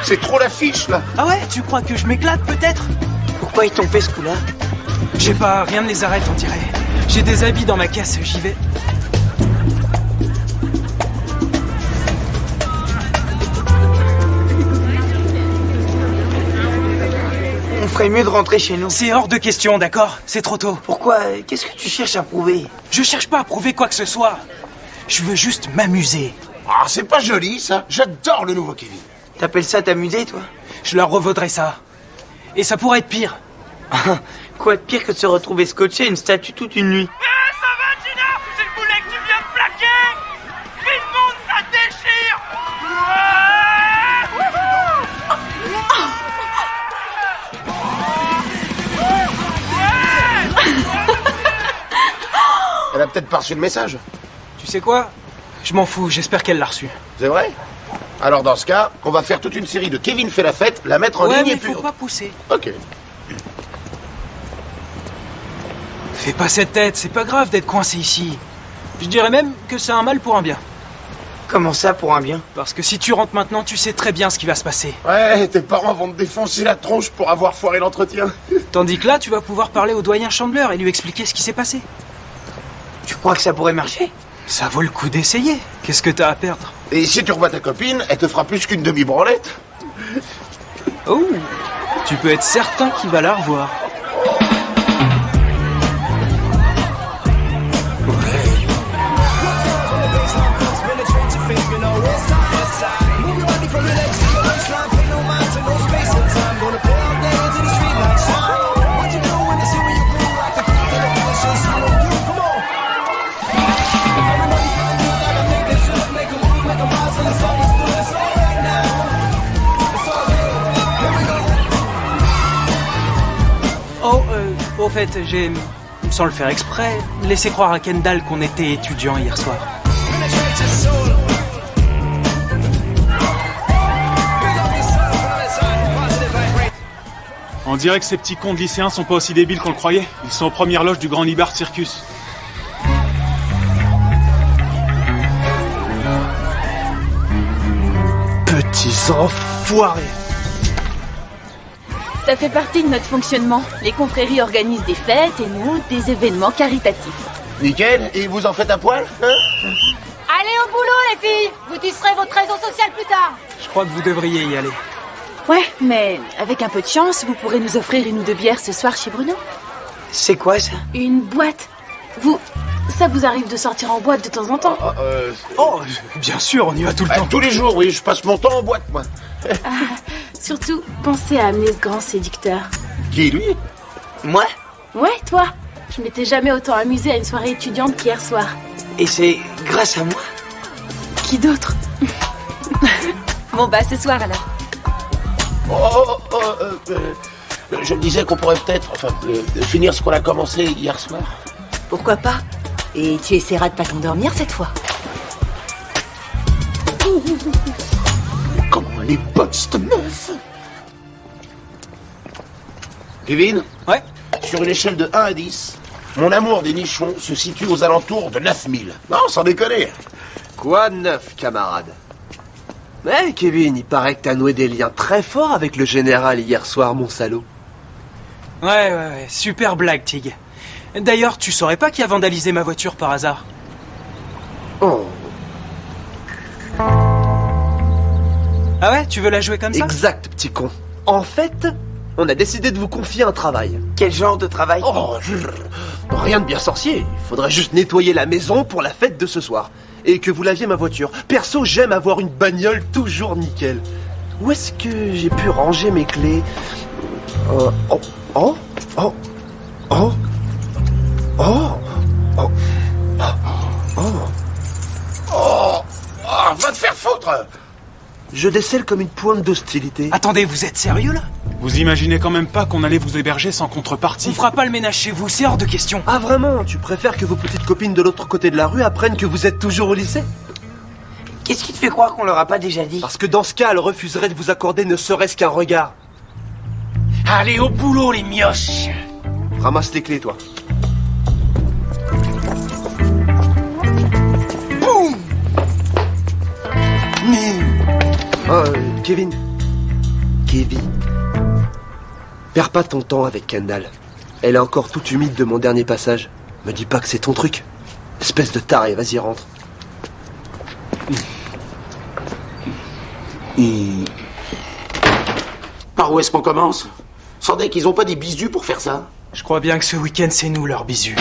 C'est trop l'affiche, là. Ah ouais, tu crois que je m'éclate peut-être? Pourquoi ils t'ont fait ce coup-là? Je sais pas, rien ne les arrête, on dirait. J'ai des habits dans ma caisse, j'y vais. On ferait mieux de rentrer chez nous. C'est hors de question, d'accord? C'est trop tôt. Pourquoi? Qu'est-ce que tu cherches à prouver? Je cherche pas à prouver quoi que ce soit. Je veux juste m'amuser. Ah, c'est pas joli, ça. J'adore le nouveau Kevin. T'appelles ça t'amuser, toi? Je leur revaudrais ça. Et ça pourrait être pire. Quoi de pire que de se retrouver scotché à une statue toute une nuit? Ça va, Gina? C'est le boulet que tu viens de plaquer? Filmond, ça déchire! Elle a peut-être pas reçu le message. Tu sais quoi? Je m'en fous, j'espère qu'elle l'a reçu. C'est vrai? Alors dans ce cas, on va faire toute une série de Kevin fait la fête, la mettre en ligne mais et puis... faut pas pousser. Ok. Fais pas cette tête, c'est pas grave d'être coincé ici. Je dirais même que c'est un mal pour un bien. Comment ça pour un bien? Parce que si tu rentres maintenant, tu sais très bien ce qui va se passer. Ouais, tes parents vont te défoncer la tronche pour avoir foiré l'entretien. Tandis que là, tu vas pouvoir parler au doyen Chandler et lui expliquer ce qui s'est passé. Tu crois que ça pourrait marcher? Ça vaut le coup d'essayer. Qu'est-ce que t'as à perdre? Et si tu revois ta copine, elle te fera plus qu'une demi-branlette. Oh, tu peux être certain qu'il va la revoir. Au fait, j'ai, sans le faire exprès, laissé croire à Kendall qu'on était étudiants hier soir. On dirait que ces petits cons de lycéens sont pas aussi débiles qu'on le croyait. Ils sont aux premières loges du Grand Libard Circus. Petits enfoirés. Ça fait partie de notre fonctionnement. Les confréries organisent des fêtes et nous, des événements caritatifs. Nickel, et vous en faites un poil, hein? Allez au boulot, les filles! Vous tisserez votre réseau social plus tard! Je crois que vous devriez y aller. Ouais, mais avec un peu de chance, vous pourrez nous offrir une ou deux bières ce soir chez Bruno. C'est quoi ça? Une boîte. Ça vous arrive de sortir en boîte de temps en temps? Oh, bien sûr, on y va tout le temps. Tous les jours, oui, je passe mon temps en boîte, moi. Surtout, pensez à amener ce grand séducteur. Qui, lui? Moi? Ouais, toi. Je m'étais jamais autant amusée à une soirée étudiante qu'hier soir. Et c'est grâce à moi? Qui d'autre? Bon bah, ce soir alors. Je me disais qu'on pourrait peut-être, finir ce qu'on a commencé hier soir. Pourquoi pas? Et tu essaieras de pas t'endormir cette fois. Comment elle est bonne, cette meuf! Kevin? Ouais? Sur une échelle de 1 à 10, mon amour des nichons se situe aux alentours de 9000. Non, sans déconner. Quoi de neuf, camarade? Mais Kevin, il paraît que t'as noué des liens très forts avec le général hier soir, mon salaud. Ouais, super blague, Tig. D'ailleurs, tu saurais pas qui a vandalisé ma voiture par hasard? Oh. Ah ouais, tu veux la jouer comme ça? Exact, petit con. En fait, on a décidé de vous confier un travail. Quel genre de travail? Rien de bien sorcier. Il faudrait juste nettoyer la maison pour la fête de ce soir. Et que vous laviez ma voiture. Perso, j'aime avoir une bagnole toujours nickel. Où est-ce que j'ai pu ranger mes clés? Va te faire foutre! Je décèle comme une pointe d'hostilité. Attendez, vous êtes sérieux là? Vous imaginez quand même pas qu'on allait vous héberger sans contrepartie? On fera pas le ménage chez vous, c'est hors de question. Ah vraiment? Tu préfères que vos petites copines de l'autre côté de la rue apprennent que vous êtes toujours au lycée? Qu'est-ce qui te fait croire qu'on leur a pas déjà dit? Parce que dans ce cas, elle refuserait de vous accorder ne serait-ce qu'un regard. Allez au boulot, les mioches! Ramasse les clés, toi. Boum! Kevin. Perds pas ton temps avec Kendall. Elle est encore toute humide de mon dernier passage. Me dis pas que c'est ton truc. Espèce de taré, vas-y, rentre. Par où est-ce qu'on commence? Sans deck, ils ont pas des bisous pour faire ça? Je crois bien que ce week-end, c'est nous leur bisu.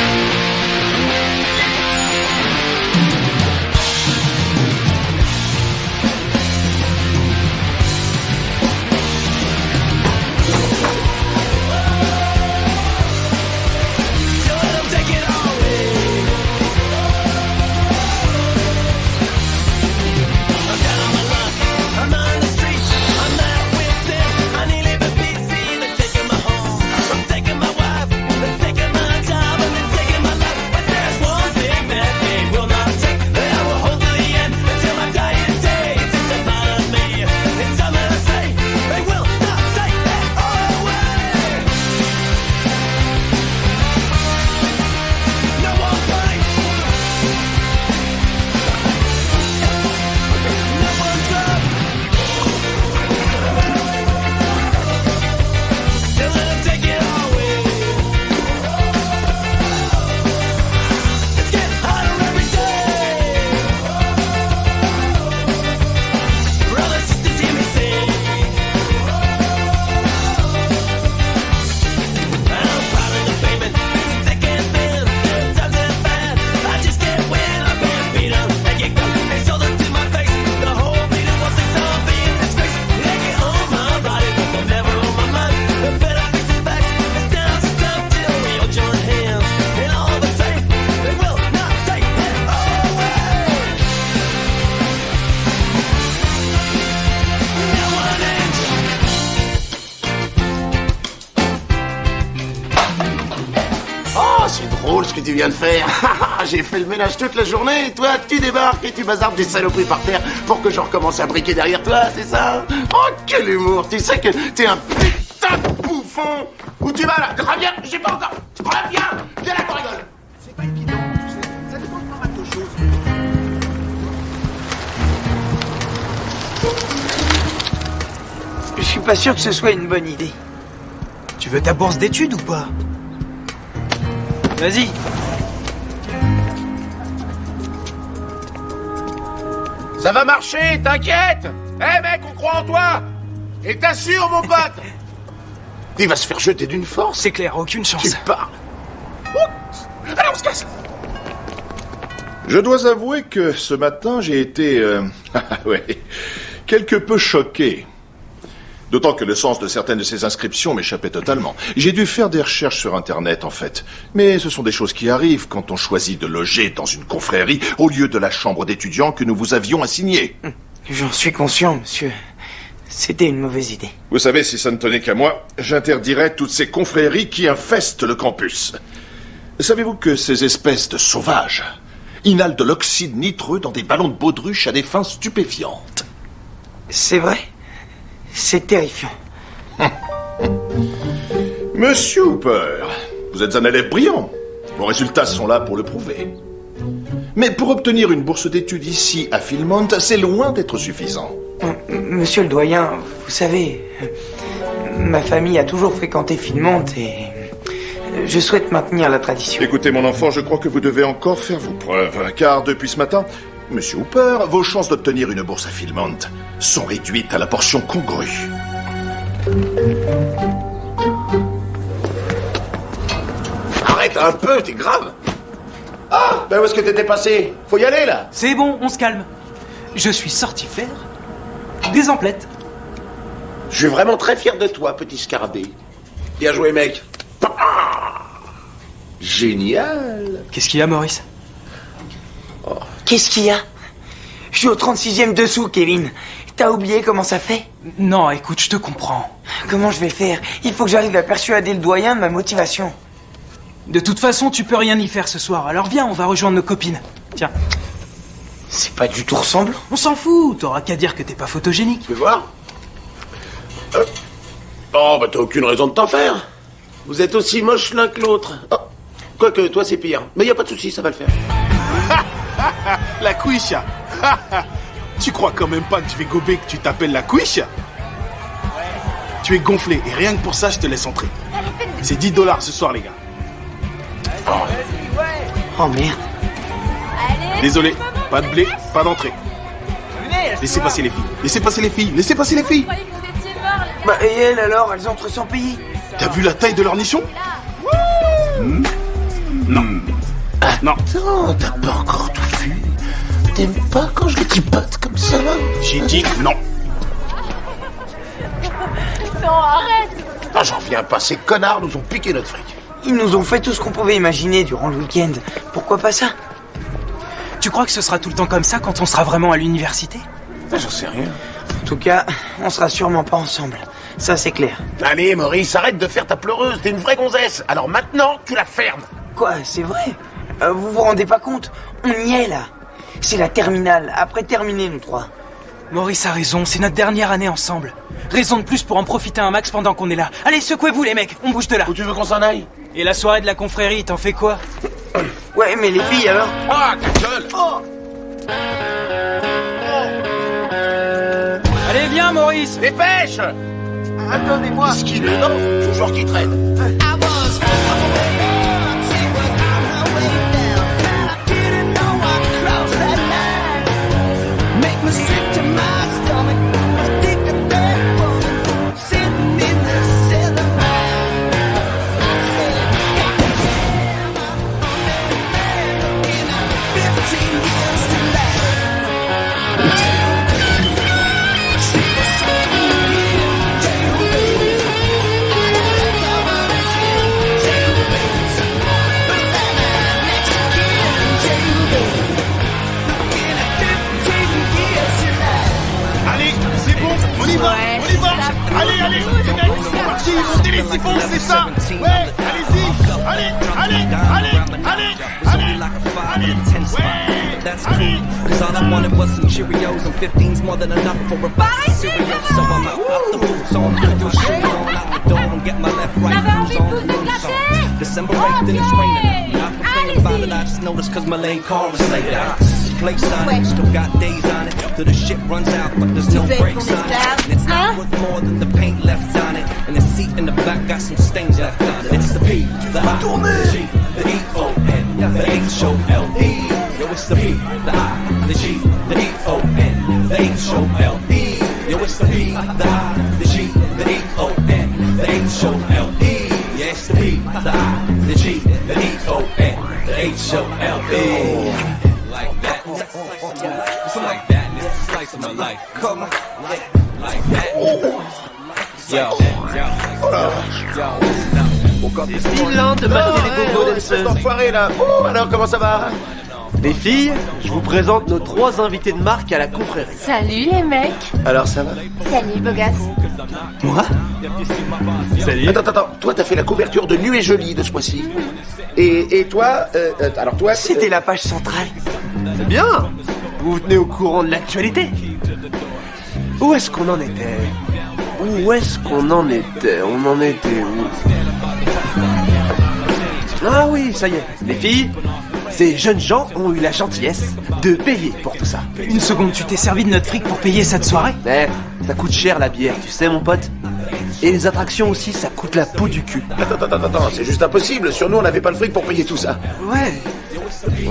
Taking my wife, they're taking my job, and they're taking my life. que tu viens de faire? J'ai fait le ménage toute la journée et toi, tu débarques et tu bazardes des saloperies par terre pour que je recommence à briquer derrière toi, c'est ça? Oh, quel humour! Tu sais que t'es un putain de bouffon! Où tu vas là? Reviens, j'ai pas encore! Reviens! Viens là qu'on rigole! C'est pas évident, tu sais, ça dépend de pas mal de choses. Je suis pas sûr que ce soit une bonne idée. Tu veux ta bourse d'études ou pas? Vas-y. Ça va marcher, t'inquiète! Eh mec, on croit en toi! Et t'assures, mon pote! Il va se faire jeter d'une force. C'est clair, aucune chance. Tu parles. Allez, on se casse! Je dois avouer que ce matin, j'ai été... ouais, quelque peu choqué. D'autant que le sens de certaines de ces inscriptions m'échappait totalement. J'ai dû faire des recherches sur Internet, en fait. Mais ce sont des choses qui arrivent quand on choisit de loger dans une confrérie au lieu de la chambre d'étudiants que nous vous avions assignée. J'en suis conscient, monsieur. C'était une mauvaise idée. Vous savez, si ça ne tenait qu'à moi, j'interdirais toutes ces confréries qui infestent le campus. Savez-vous que ces espèces de sauvages inhalent de l'oxyde nitreux dans des ballons de baudruche à des fins stupéfiantes? C'est vrai? C'est terrifiant. Monsieur Hooper, vous êtes un élève brillant. Vos résultats sont là pour le prouver. Mais pour obtenir une bourse d'études ici, à Philmont, c'est loin d'être suffisant. Monsieur le doyen, vous savez, ma famille a toujours fréquenté Philmont et je souhaite maintenir la tradition. Écoutez, mon enfant, je crois que vous devez encore faire vos preuves, car depuis ce matin, Monsieur Hooper, vos chances d'obtenir une bourse à Philmont sont réduites à la portion congrue. Arrête un peu, t'es grave! Ah, ben où est-ce que t'étais passé? Faut y aller, là! C'est bon, on se calme. Je suis sorti faire des emplettes. Je suis vraiment très fier de toi, petit scarabée. Bien joué, mec. Génial. Qu'est-ce qu'il y a, Maurice? Qu'est-ce qu'il y a? Je suis au 36e dessous, Kevin. T'as oublié comment ça fait? Non, écoute, je te comprends. Comment je vais faire? Il faut que j'arrive à persuader le doyen de ma motivation. De toute façon, tu peux rien y faire ce soir, alors viens, on va rejoindre nos copines. Tiens. C'est pas du tout ressemblant. On s'en fout, t'auras qu'à dire que t'es pas photogénique. Tu veux voir? Oh, bah t'as aucune raison de t'en faire. Vous êtes aussi moches l'un que l'autre. Oh. Quoique, toi c'est pire. Mais y a pas de souci, ça va le faire. La Quisha. Tu crois quand même pas que je vais gober que tu t'appelles la Quisha? Tu es gonflé et rien que pour ça, je te laisse entrer. C'est $10 ce soir, les gars. Oh merde. Désolé, pas de blé, pas d'entrée. Laissez passer les filles, laissez passer les filles, laissez passer les filles. Bah et elles alors, elles entrent sans payer. T'as vu la taille de leur nichon? Non. Non. Attends, t'as pas encore tout vu. T'aimes pas quand je les tripote comme ça? J'ai dit non. Non, arrête! Ah, j'en reviens pas, ces connards nous ont piqué notre fric. Ils nous ont fait tout ce qu'on pouvait imaginer durant le week-end. Pourquoi pas ça? Tu crois que ce sera tout le temps comme ça quand on sera vraiment à l'université? J'en sais rien. En tout cas, on sera sûrement pas ensemble. Ça, c'est clair. Allez, Maurice, arrête de faire ta pleureuse. T'es une vraie gonzesse. Alors maintenant, tu la fermes. Quoi? C'est vrai? Vous vous rendez pas compte? On y est, là. C'est la terminale. Après terminer, nous trois. Maurice a raison, c'est notre dernière année ensemble. Raison de plus pour en profiter un max pendant qu'on est là. Allez, secouez-vous les mecs, on bouge de là. Où tu veux qu'on s'en aille? Et la soirée de la confrérie, t'en fais quoi? Ouais, mais les filles alors? Ah, ta gueule! Oh! Allez, viens Maurice! Dépêche! Attendez-moi! Qu'est-ce qu'il est? Non, toujours qui traîne. Allez, allez, les mecs, c'est parti, montez les siphons, c'est ça. Ouais, allez-y. That's cool, cause all I wanted was some Cheerios and 15's more than enough for a box of cereal. So I'm out the booth, so I'm putting my shoes on out the door and get my left right shoes on the new song. December 8th and it's raining. Not complaining about it, I just noticed cause my lane car is laid out. Place on it, still got days on it, till the shit runs out, but there's no brakes on it. And it's not worth more than the paint left on it, and the seat in the back got some stains left on it. It's the P, the I, the G, the E-O-N, the H-O-L-E. Yo, it's the P, the I, the G, the E-O-N, the H-O-L-E. Yo, it's the P, the I, the G, the E-O-N, the H-O-L-E. Yeah, it's the P, the I, the G, the E-O-N, the H-O-L-E. Like that, it's like that, and it's a slice of my life. Come on, like that. Yo, Bilan de battre les gogos danseuses. Enfoiré là. Oh, alors comment ça va? Les filles, je vous présente nos 3 invités de marque à la confrérie. Salut les mecs. Alors ça va? Salut, beau gosse. Moi? Salut. Attends, toi t'as fait la couverture de Nu et Jolie de ce mois-ci. Et toi, alors toi... C'était la page centrale. C'est bien. Vous vous tenez au courant de l'actualité. Où est-ce qu'on en était? On en était où? Ah oui, ça y est. Les filles, ces jeunes gens ont eu la gentillesse de payer pour tout ça. Une seconde, tu t'es servi de notre fric pour payer cette soirée? Ça coûte cher la bière, tu sais mon pote. Et les attractions aussi, ça coûte la peau du cul. Attends, c'est juste impossible. Sur nous, on n'avait pas le fric pour payer tout ça. Ouais.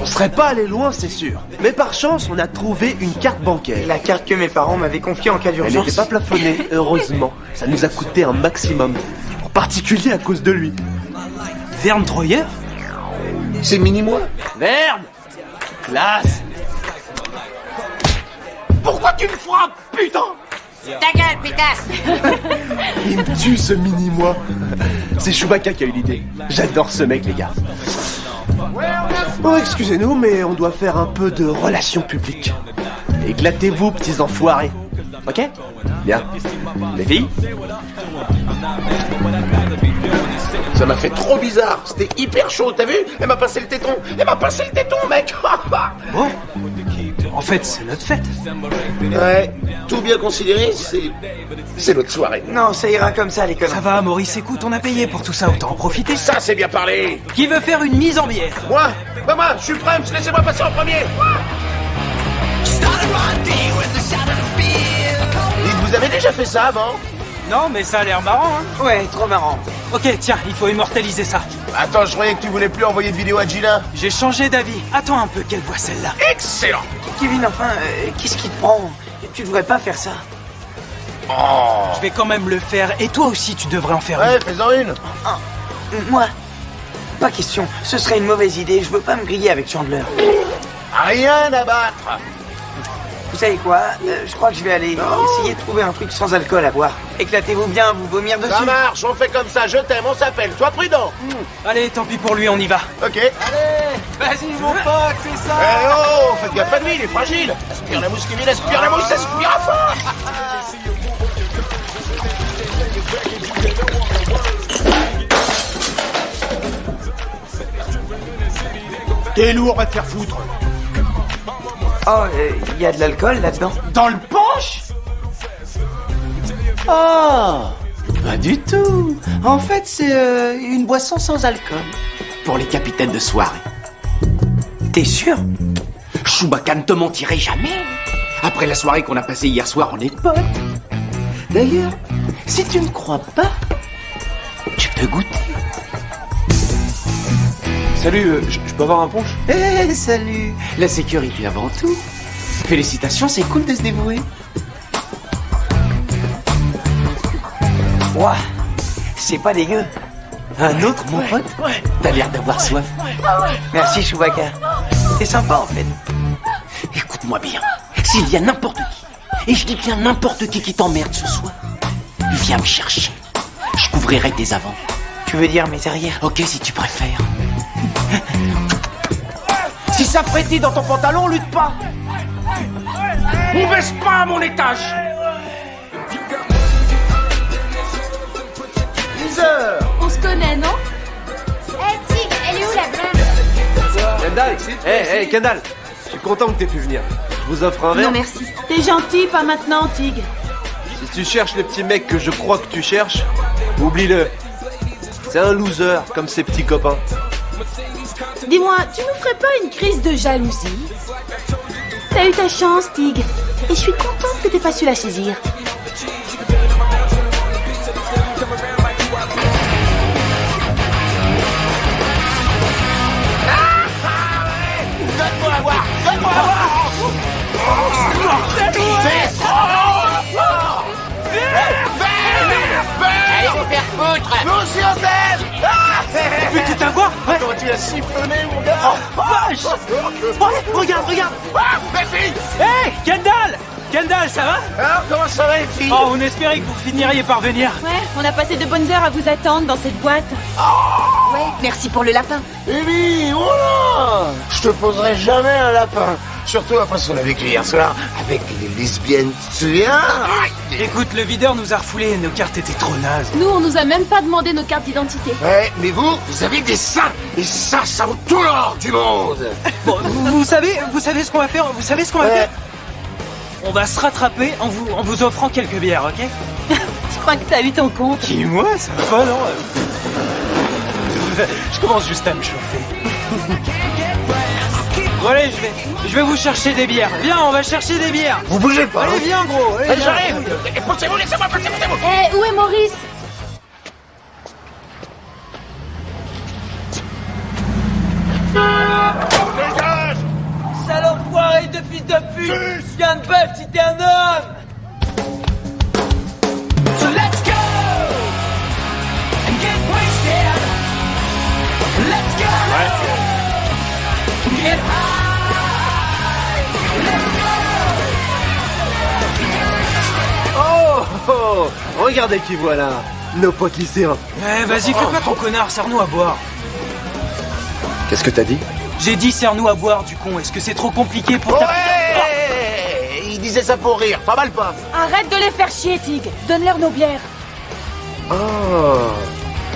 On serait pas allé loin, c'est sûr. Mais par chance, on a trouvé une carte bancaire. La carte que mes parents m'avaient confiée en cas d'urgence. Elle n'était pas plafonnée, heureusement. Ça nous a coûté un maximum. En particulier à cause de lui. Verne Troyer? C'est mini-moi. Verne! Classe! Pourquoi tu me frappes, putain? Ta gueule, pétasse. Il me tue ce mini-moi. C'est Chewbacca qui a eu l'idée. J'adore ce mec, les gars. Bon, excusez-nous, mais on doit faire un peu de relations publiques. Éclatez-vous, petits enfoirés. Ok? Bien. Les filles? Ça m'a fait trop bizarre. C'était hyper chaud, t'as vu? Elle m'a passé le téton, mec. Bon. En fait, c'est notre fête. Ouais, tout bien considéré, c'est notre soirée. Non, ça ira comme ça, les connards. Ça va, Maurice, écoute, on a payé pour tout ça, autant en profiter. Ça, c'est bien parlé. Qui veut faire une mise en bière? Moi, je suis prêt, laissez-moi passer en premier. Et vous avez déjà fait ça avant? Non, mais ça a l'air marrant, hein. Ouais, trop marrant. Ok, tiens, il faut immortaliser ça. Attends, je croyais que tu voulais plus envoyer de vidéo à Gina. J'ai changé d'avis. Attends un peu qu'elle voit celle-là. Excellent. Kevin, enfin, qu'est-ce qui te prend? Tu devrais pas faire ça. Oh. Je vais quand même le faire, et toi aussi tu devrais en faire une. Ouais, fais-en une. Moi? Pas question, ce serait une mauvaise idée, je veux pas me griller avec Chandler. Rien à battre. Vous savez quoi? Je crois que je vais aller essayer de trouver un truc sans alcool à boire. Éclatez-vous bien, vous vomir dessus. Ça marche, on fait comme ça, je t'aime, on s'appelle, sois prudent. Allez, tant pis pour lui, on y va. Ok. Allez, vas-y mon pote, fais ça. Eh oh, faites gaffe à lui, il est fragile. Aspire la mousse, Kevin, aspire la mousse, aspire à fond. T'es lourd, va te faire foutre. Oh, il y a de l'alcool là-dedans. Dans le punch? Oh, pas du tout. En fait, c'est une boisson sans alcool. Pour les capitaines de soirée. T'es sûr? Chewbacca ne te mentirait jamais. Après la soirée qu'on a passée hier soir, on est potes. D'ailleurs, si tu ne crois pas, tu peux goûter. Salut, je peux avoir un punch? Eh, salut. La sécurité avant tout. Félicitations, c'est cool de se dévouer. Ouah, c'est pas dégueu. Un autre, mon pote? Ouais. T'as l'air d'avoir soif. Merci, Chewbacca. C'est sympa, en fait. Écoute-moi bien. S'il y a n'importe qui, et je dis bien n'importe qui t'emmerde ce soir, viens me chercher. Je couvrirai tes avants. Tu veux dire mes arrières? Ok, si tu préfères. Si ça frétille dans ton pantalon, lutte pas. On baisse pas à mon étage. 10 heures. On se connaît, non? Hé, Kendall, hey, Kendall, je suis content que t'aies pu venir. Je vous offre un verre. Non, merci. T'es gentil, pas maintenant, Tig. Si tu cherches le petit mec que je crois que tu cherches, oublie-le. C'est un loser, comme ses petits copains. Dis-moi, tu nous ferais pas une crise de jalousie? T'as eu ta chance, Tig. Et je suis contente que t'aies pas su la saisir. Donne-moi à voir! Donne-moi à voir! C'est trop! Allez vous faire foutre! Nous aussi on t'aime! Mais tu t'avoir? Comment tu as siphonné, mon gars? Oh, vache! Oh, regarde! Ma fille! Hey, Kendall, ça va? Alors, comment ça va, les filles? Oh, on espérait que vous finiriez par venir. Ouais, on a passé de bonnes heures à vous attendre dans cette boîte. Ouais, merci pour le lapin. Amy, voilà! Je te poserai jamais un lapin. Surtout après ce qu'on a vécu hier soir avec les lesbiennes, tu te souviens? Écoute, le videur nous a refoulés, nos cartes étaient trop nazes. Nous, on nous a même pas demandé nos cartes d'identité. Ouais, mais vous avez des seins! Et ça vaut tout l'or du monde! Bon, vous savez ce qu'on va faire? Vous savez ce qu'on va faire? On va se rattraper en vous offrant quelques bières, ok? Je crois que t'as eu ton compte. Qui, moi? Ça va pas, non? Je commence juste à me chauffer. Bon, allez, je vais vous chercher des bières. Viens, on va chercher des bières. Vous bougez pas! Allez, viens, gros. Allez, viens. J'arrive! Poussez-vous, laissez-moi passer, poussez-vous! Eh, où est Maurice? Dégage! Sale enfoiré de fils de pute! Je viens de battre si t'es un homme! So let's go and get wasted. Let's go. Get high. Oh, regardez qui voilà, nos potes lycéens. Eh, vas-y, fais pas ton connard, serre-nous à boire. Qu'est-ce que t'as dit? J'ai dit serre-nous à boire, du con. Est-ce que c'est trop compliqué pour ta... Ouais! Il disait ça pour rire, pas mal pas? Arrête de les faire chier, Tig. Donne-leur nos bières. Oh,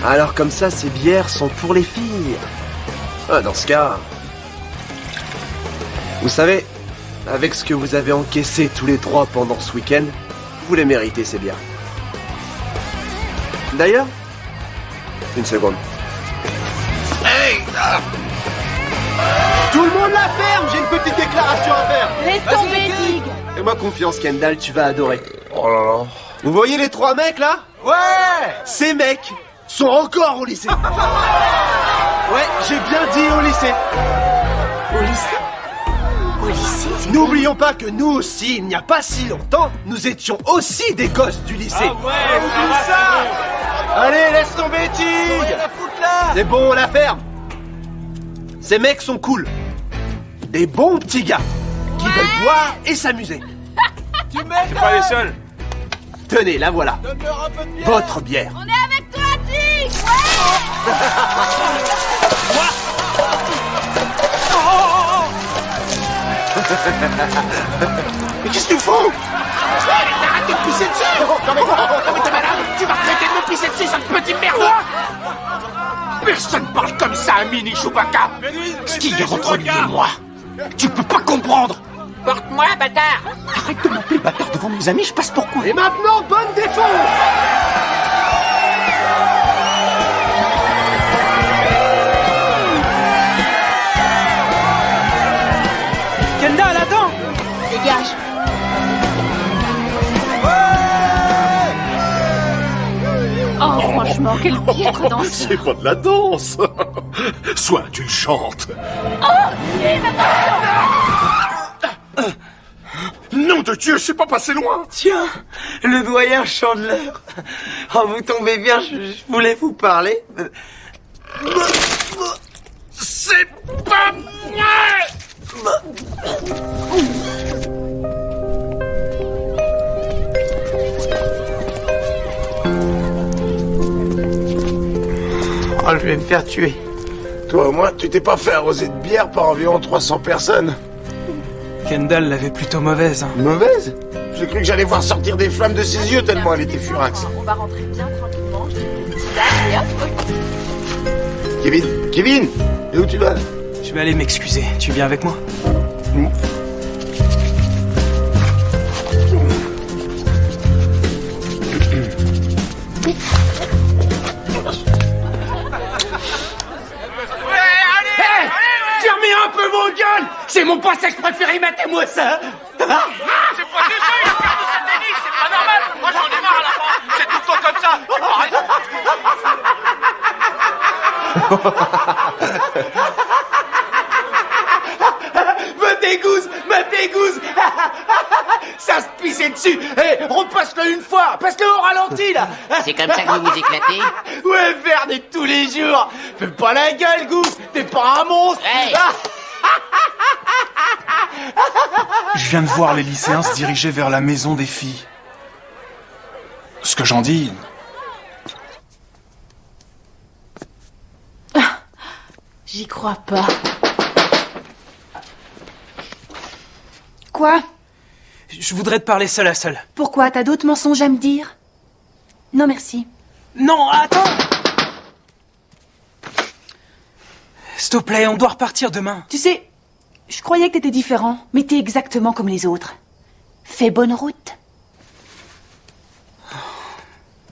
alors comme ça, ces bières sont pour les filles. Ah, dans ce cas... Vous savez, avec ce que vous avez encaissé tous les trois pendant ce week-end, vous les méritez, ces bières. D'ailleurs, une seconde. Hey! Tout le monde la ferme, j'ai une petite déclaration à faire. Laisse tomber, Tig. Fais-moi confiance, Kendall, tu vas adorer. Oh là là. Vous voyez les trois mecs, là? Ouais! Ces mecs sont encore au lycée. Ouais, j'ai bien dit au lycée. Au lycée? Au lycée, c'est... N'oublions pas que nous aussi, il n'y a pas si longtemps, nous étions aussi des gosses du lycée. Ah ouais, oublie ça! Allez, laisse tomber, Tig. C'est bon, on la ferme. Ces mecs sont cool. Des bons petits gars qui veulent boire et s'amuser. C'est pas les seuls. Tenez, la voilà. Votre bière. On est avec toi, Tig. Mais qu'est-ce que tu fous? Arrête de me pisser dessus! Non mais t'es malade! Tu vas arrêter de me pisser dessus, sale petit merde! Personne parle comme ça à Mini Chewbacca! Ce qu'il y a entre lui et moi, tu peux pas comprendre! Porte-moi, bâtard. Arrête de m'appeler bâtard devant mes amis, je passe pour quoi? Et maintenant, bonne défense. Kendall, attends! Dégage. Oh, franchement, quel piètre danseur. C'est pas de la danse. Soit tu chantes. Nom de Dieu, je suis pas passé loin. Tiens, le doyen Chandler. Oh, vous tombez bien, je voulais vous parler. C'est pas vrai! Oh, je vais me faire tuer. Toi, au moins, tu t'es pas fait arroser de bière par environ 300 personnes. Kendall l'avait plutôt mauvaise. Mauvaise? J'ai cru que j'allais voir sortir des flammes de ses yeux tellement elle était furax. On va rentrer bien tranquillement. Je te fais une petite dame et hop. Kevin, Et où tu vas? Je vais aller m'excuser. Tu viens avec moi? Fermez un peu vos gueules! C'est mon passage préféré, mettez-moi ça! C'est pas déjà, il a perdu sa tennis, c'est pas normal! Moi j'en ai marre à la fin! C'est tout le temps comme ça! Me dégoûte! Ça se pissait dessus! Hé, repasse-le une fois! Passe-le au ralenti, là! C'est comme ça que vous vous éclatez? Ouais, Verne, tous les jours! Fais pas la gueule, Goose! T'es pas un monstre! Hey. Je viens de voir les lycéens se diriger vers la maison des filles. Ce que j'en dis... J'y crois pas. Quoi? Je voudrais te parler seul à seul. Pourquoi? T'as d'autres mensonges à me dire? Non, merci. Non, attends! S'il te plaît, on doit repartir demain. Tu sais, je croyais que t'étais différent, mais t'es exactement comme les autres. Fais bonne route.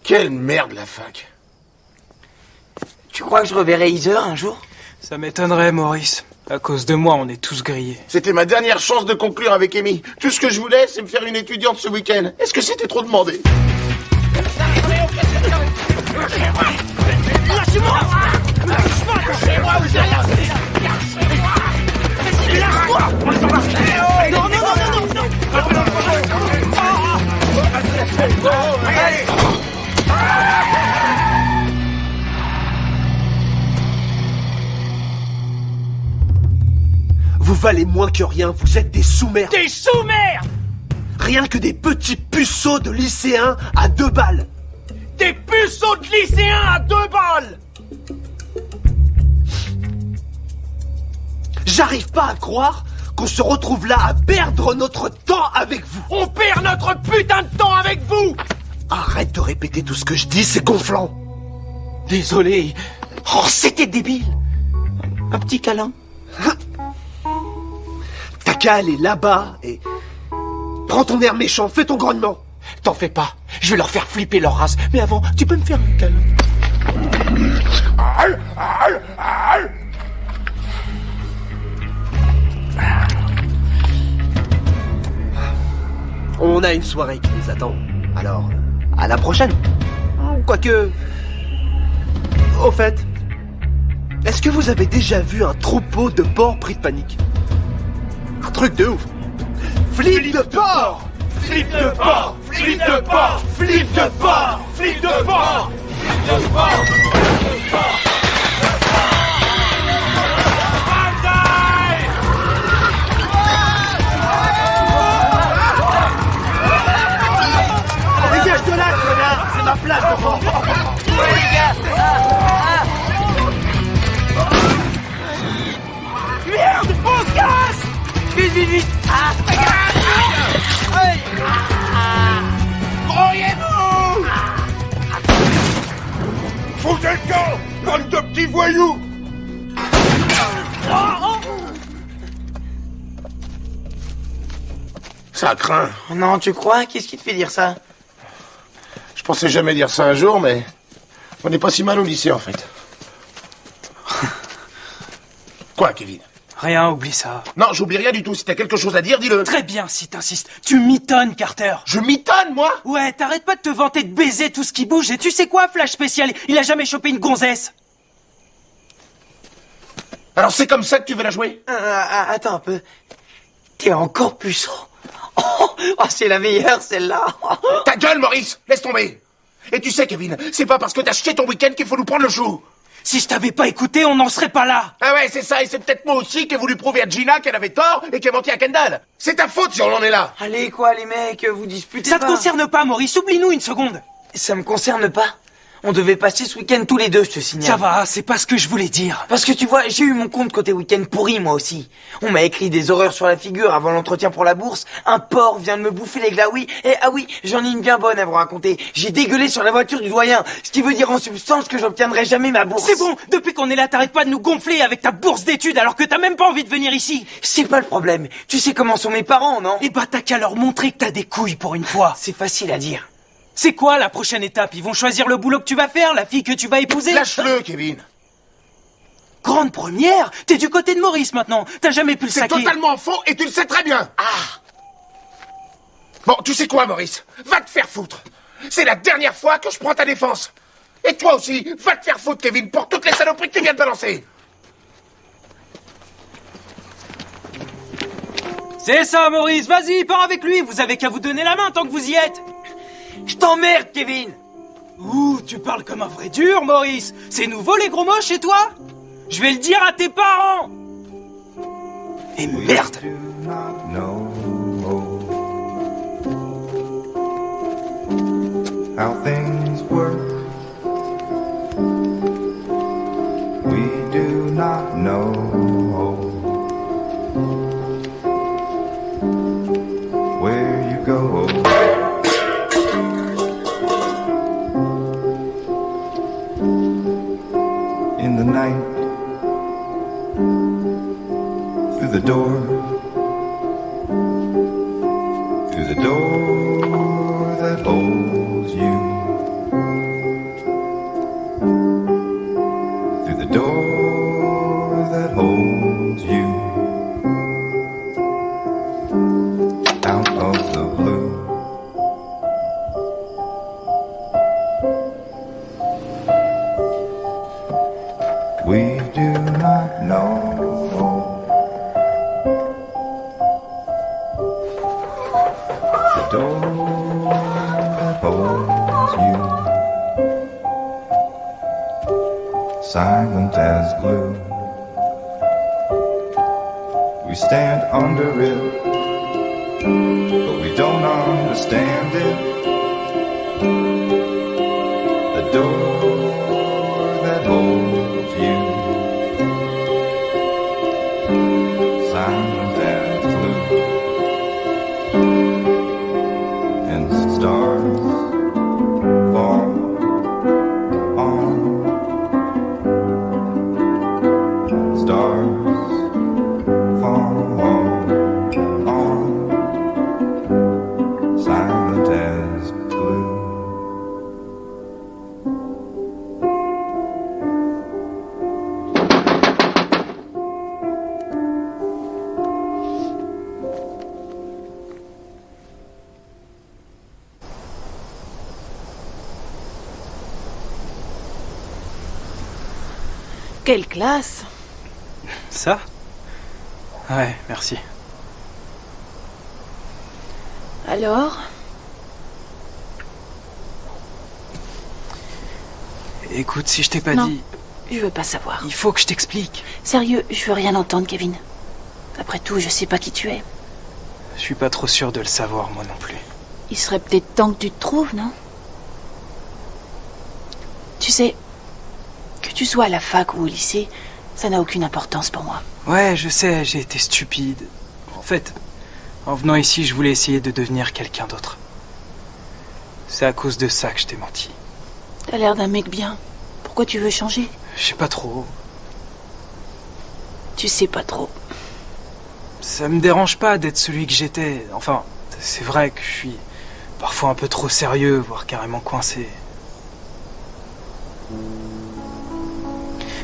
Quelle merde, la fac. Tu crois que je reverrai Heather un jour? Ça m'étonnerait, Maurice. À cause de moi, on est tous grillés. C'était ma dernière chance de conclure avec Amy. Tout ce que je voulais, c'est me faire une étudiante ce week-end. Est-ce que c'était trop demandé? Lâchez-moi! Lâchez-moi, vous avez rien! Lâche-moi! Non, non, non, non, non! Vous valez moins que rien, vous êtes des sous-merdes. Des sous-merdes! Rien que des petits puceaux de lycéens à 2 balles. Des puceaux de lycéens à 2 balles! J'arrive pas à croire qu'on se retrouve là à perdre notre temps avec vous. On perd notre putain de temps avec vous! Arrête de répéter tout ce que je dis, c'est gonflant. Désolé. Oh, c'était débile. Un petit câlin. T'as qu'à aller là-bas et... Prends ton air méchant, fais ton grognement. T'en fais pas, je vais leur faire flipper leur race. Mais avant, tu peux me faire un câlin? On a une soirée qui nous attend. Alors, à la prochaine. Quoique... Au fait, est-ce que vous avez déjà vu un troupeau de porcs pris de panique? Un truc de ouf. Flip de porc! Flip de porc! Flip de porc! Flip de porc! Flip de porc! Flip de porc! Dégage de là, connard! C'est ma place devant! Ouais, les gars! Merde! On se casse! Vite, vite, vite! Grouillez-vous! Foutez le camp! Bande de petits voyous! Ça craint. Non, tu crois? Qu'est-ce qui te fait dire ça? Je pensais jamais dire ça un jour, mais... On n'est pas si mal au lycée, en fait. Quoi, Kevin? Rien, oublie ça. Non, j'oublie rien du tout. Si t'as quelque chose à dire, dis-le. Très bien, si t'insistes. Tu mitonnes, Carter. Je mitonne, moi? Ouais, t'arrêtes pas de te vanter de baiser tout ce qui bouge. Et tu sais quoi, Flash spécial? Il a jamais chopé une gonzesse. Alors c'est comme ça que tu veux la jouer? Attends un peu. T'es encore puceau. Oh, c'est la meilleure, celle-là. Ta gueule, Maurice! Laisse tomber! Et tu sais, Kevin, c'est pas parce que t'as chié ton week-end qu'il faut nous prendre le chou! Si je t'avais pas écouté, on n'en serait pas là. Ah ouais, c'est ça, et c'est peut-être moi aussi qui ai voulu prouver à Gina qu'elle avait tort et qu'elle mentait à Kendall. C'est ta faute si on en est là. Allez, quoi, les mecs, vous disputez Ça pas. te concerne pas, Maurice. Oublie-nous une seconde. Ça me concerne pas. On devait passer ce week-end tous les deux, je te signale. Ça va, c'est pas ce que je voulais dire. Parce que tu vois, j'ai eu mon compte côté week-end pourri, moi aussi. On m'a écrit des horreurs sur la figure avant l'entretien pour la bourse. Un porc vient de me bouffer les glaouis. Et ah oui, j'en ai une bien bonne à vous raconter. J'ai dégueulé sur la voiture du doyen. Ce qui veut dire en substance que j'obtiendrai jamais ma bourse. C'est bon, depuis qu'on est là, t'arrêtes pas de nous gonfler avec ta bourse d'études alors que t'as même pas envie de venir ici. C'est pas le problème. Tu sais comment sont mes parents, non? Eh bah t'as qu'à leur montrer que t'as des couilles pour une fois. C'est facile à dire. C'est quoi la prochaine étape? Ils vont choisir le boulot que tu vas faire, la fille que tu vas épouser? Lâche-le, Kevin. Grande première? T'es du côté de Maurice maintenant. T'as jamais pu le saquer. C'est totalement faux et tu le sais très bien. Bon, tu sais quoi, Maurice? Va te faire foutre. C'est la dernière fois que je prends ta défense. Et toi aussi, va te faire foutre, Kevin, pour toutes les saloperies que tu viens de balancer. C'est ça, Maurice, vas-y, pars avec lui. Vous avez qu'à vous donner la main tant que vous y êtes. Je t'emmerde, Kevin. Ouh, tu parles comme un vrai dur, Maurice. C'est nouveau, les gros mots, chez toi? Je vais le dire à tes parents. Et merde. How things work, we do not know. Where you go, in the night, through the door, that holds you, through the door that holds you, out of the blue. We do not know. The door that holds you, silent as glue. We stand under it, but we don't understand it. The door that holds you, silent as glue. And stars fall on, stars fall on, silent as glue. Quelle classe! Ça? Ouais, merci. Alors? Écoute, si je t'ai pas Non, dit... je veux pas savoir. Il faut que je t'explique. Sérieux, je veux rien entendre, Kevin. Après tout, je sais pas qui tu es. Je suis pas trop sûr de le savoir, moi non plus. Il serait peut-être temps que tu te trouves, non? Tu sais, que tu sois à la fac ou au lycée, ça n'a aucune importance pour moi. Ouais, je sais, j'ai été stupide. En fait, en venant ici, je voulais essayer de devenir quelqu'un d'autre. C'est à cause de ça que je t'ai menti. T'as l'air d'un mec bien. Pourquoi tu veux changer? Je sais pas trop. Tu sais pas trop. Ça me dérange pas d'être celui que j'étais. Enfin, c'est vrai que je suis parfois un peu trop sérieux, voire carrément coincé.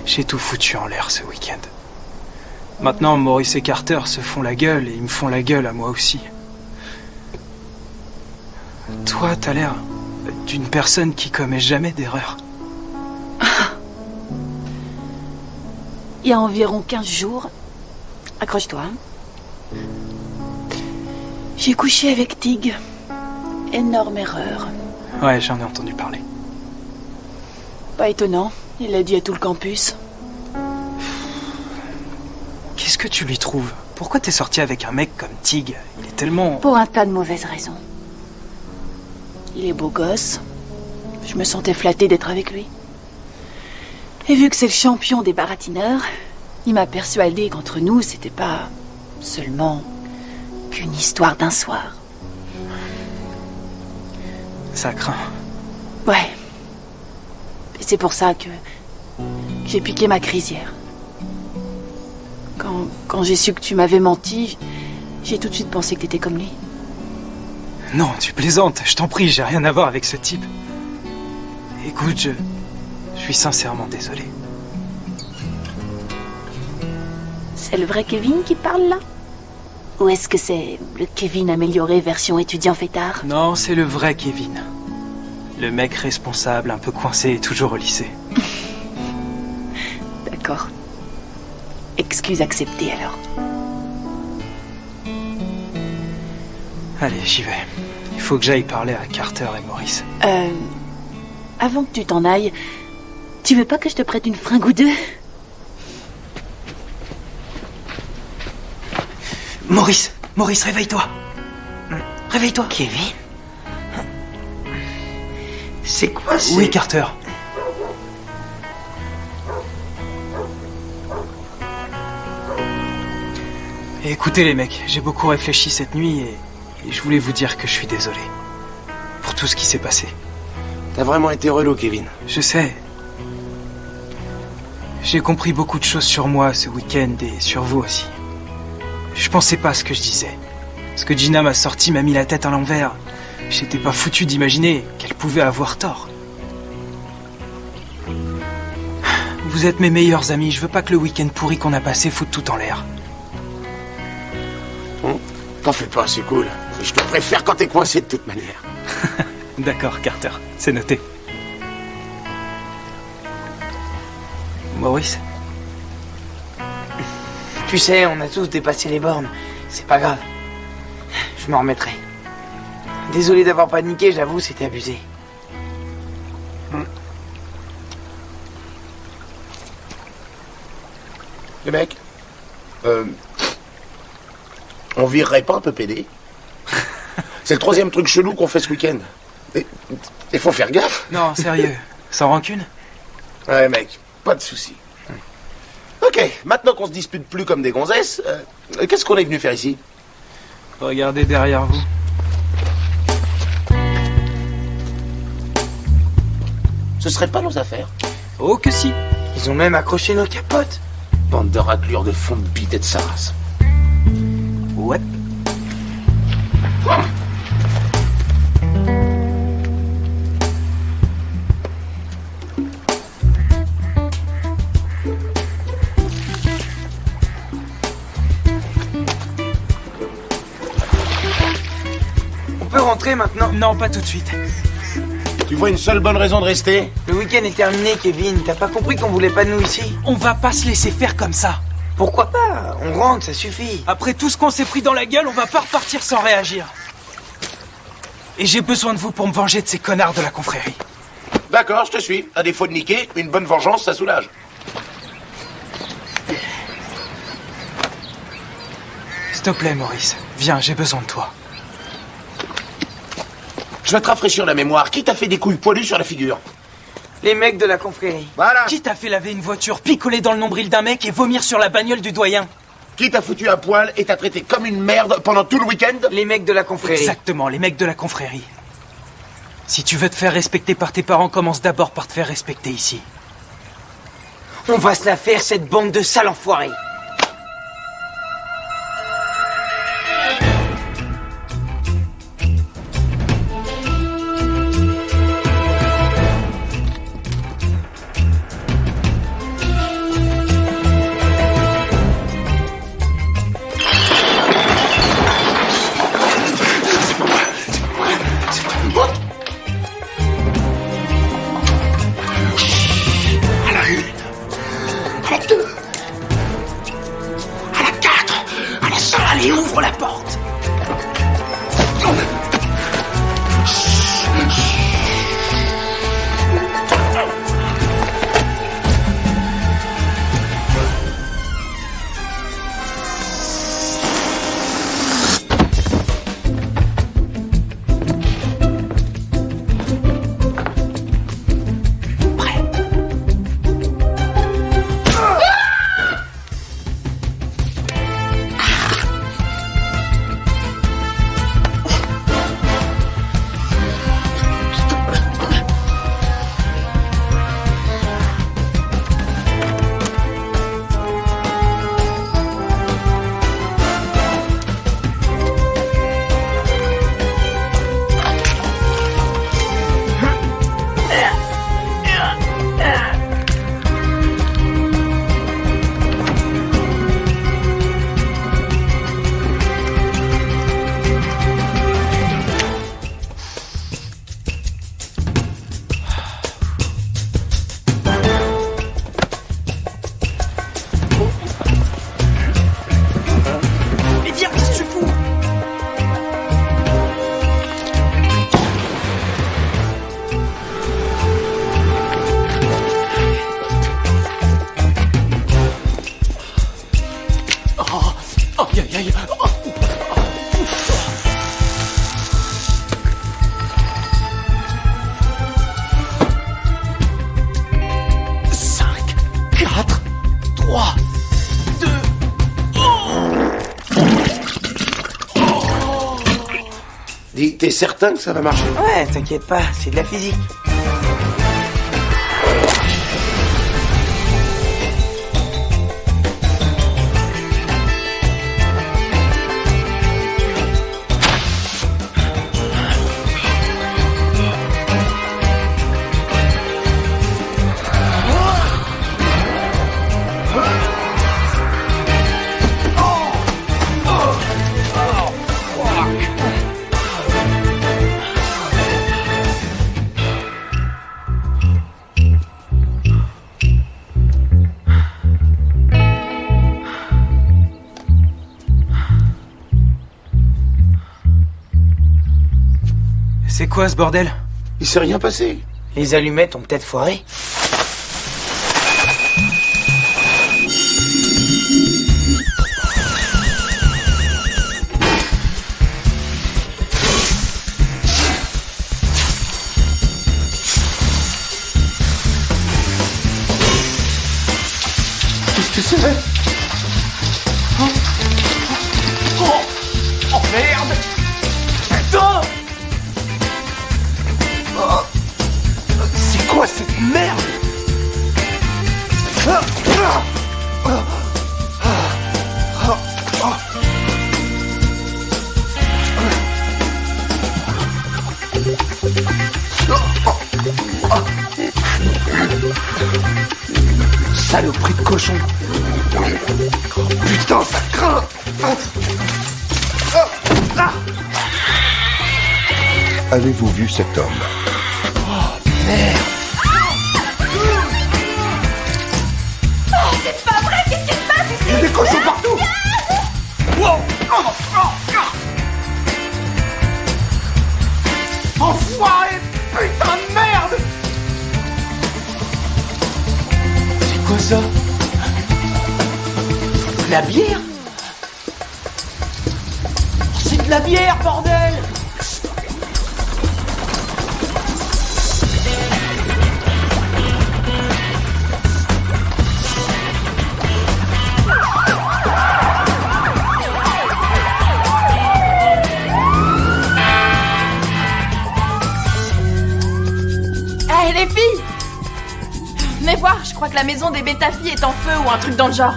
J'ai tout foutu en l'air ce week-end. Maintenant, Maurice et Carter se font la gueule et ils me font la gueule à moi aussi. Toi, t'as l'air d'une personne qui commet jamais d'erreur. Il y a environ 15 jours, accroche-toi, hein, j'ai couché avec Tig. Énorme erreur. Ouais, j'en ai entendu parler. Pas étonnant, il l'a dit à tout le campus. Qu'est-ce que tu lui trouves? Pourquoi t'es sorti avec un mec comme Tig? Il est tellement... Pour un tas de mauvaises raisons. Il est beau gosse, Je me sentais flattée d'être avec lui. Et vu que c'est le champion des baratineurs, il m'a persuadée qu'entre nous, c'était pas seulement qu'une histoire d'un soir. Ça craint. Ouais. Et c'est pour ça que j'ai piqué ma crisière. Quand j'ai su que tu m'avais menti, j'ai tout de suite pensé que t'étais comme lui. Non, tu plaisantes, je t'en prie, j'ai rien à voir avec ce type. Écoute, je suis sincèrement désolé. C'est le vrai Kevin qui parle là? Ou est-ce que c'est le Kevin amélioré version étudiant fêtard? Non, c'est le vrai Kevin. Le mec responsable, un peu coincé et toujours au lycée. D'accord. Excuse acceptée alors. Allez, j'y vais. Il faut que j'aille parler à Carter et Maurice. Avant que tu t'en ailles, tu veux pas que je te prête une fringue ou deux? Maurice, réveille-toi. Réveille-toi. Kevin? C'est quoi, c'est... Oui, Carter. Et écoutez les mecs, j'ai beaucoup réfléchi cette nuit et je voulais vous dire que je suis désolé. Pour tout ce qui s'est passé. T'as vraiment été relou, Kevin. Je sais. J'ai compris beaucoup de choses sur moi ce week-end et sur vous aussi. Je pensais pas à ce que je disais. Ce que Gina m'a sorti m'a mis la tête à l'envers. J'étais pas foutu d'imaginer qu'elle pouvait avoir tort. Vous êtes mes meilleurs amis, je veux pas que le week-end pourri qu'on a passé foute tout en l'air. T'en fais pas, c'est cool. Je te préfère quand t'es coincé de toute manière. D'accord, Carter, c'est noté. Maurice? Tu sais, on a tous dépassé les bornes. C'est pas grave. Je m'en remettrai. Désolé d'avoir paniqué, j'avoue, c'était abusé. Les mecs, on virerait pas un peu pédé? C'est le 3e truc chelou qu'on fait ce week-end. Il faut faire gaffe. Non, sérieux. Sans rancune? Ouais, mec, pas de soucis. Ok, maintenant qu'on se dispute plus comme des gonzesses, qu'est-ce qu'on est venu faire ici? Regardez derrière vous. Ce serait pas nos affaires? Oh que si. Ils ont même accroché nos capotes. Bande de raclures de fond de bite et de sa race. Ouais. On peut rentrer maintenant? Non, pas tout de suite. Tu vois une seule bonne raison de rester? Le week-end est terminé, Kevin. T'as pas compris qu'on voulait pas de nous ici? On va pas se laisser faire comme ça. Pourquoi pas? On rentre, ça suffit. Après tout ce qu'on s'est pris dans la gueule, on va pas repartir sans réagir. Et j'ai besoin de vous pour me venger de ces connards de la confrérie. D'accord, je te suis. À défaut de niquer, une bonne vengeance, ça soulage. S'il te plaît, Maurice. Viens, j'ai besoin de toi. Je vais te rafraîchir la mémoire. Qui t'a fait des couilles poilues sur la figure? Les mecs de la confrérie. Voilà. Qui t'a fait laver une voiture, picoler dans le nombril d'un mec et vomir sur la bagnole du doyen? Qui t'a foutu à poil et t'a traité comme une merde pendant tout le week-end? Les mecs de la confrérie. Exactement, les mecs de la confrérie. Si tu veux te faire respecter par tes parents, commence d'abord par te faire respecter ici. On va se la faire, cette bande de sales enfoirés. Allez, ouvre la porte. Aïe, aïe, aïe. Oh. 5, 4, 3, 2... Dis, t'es certain que ça va marcher? Ouais, t'inquiète pas, c'est de la physique. C'est quoi ce bordel? Il s'est rien passé. Les allumettes ont peut-être foiré. Qu'est-ce que c'est? Oh merde! Putain! C'est quoi cette merde? Saloperie de cochon. Putain, ça craint. Avez-vous vu cet homme? Merde. Oh, c'est pas vrai! Qu'est-ce qui se passe ici? Il y a des cochons partout. Wow. Enfoiré! Putain de merde! C'est quoi ça? De la bière? C'est de la bière, bordel! Hé, les filles! Venez voir, je crois que la maison des bêta-filles est en feu ou un truc dans le genre.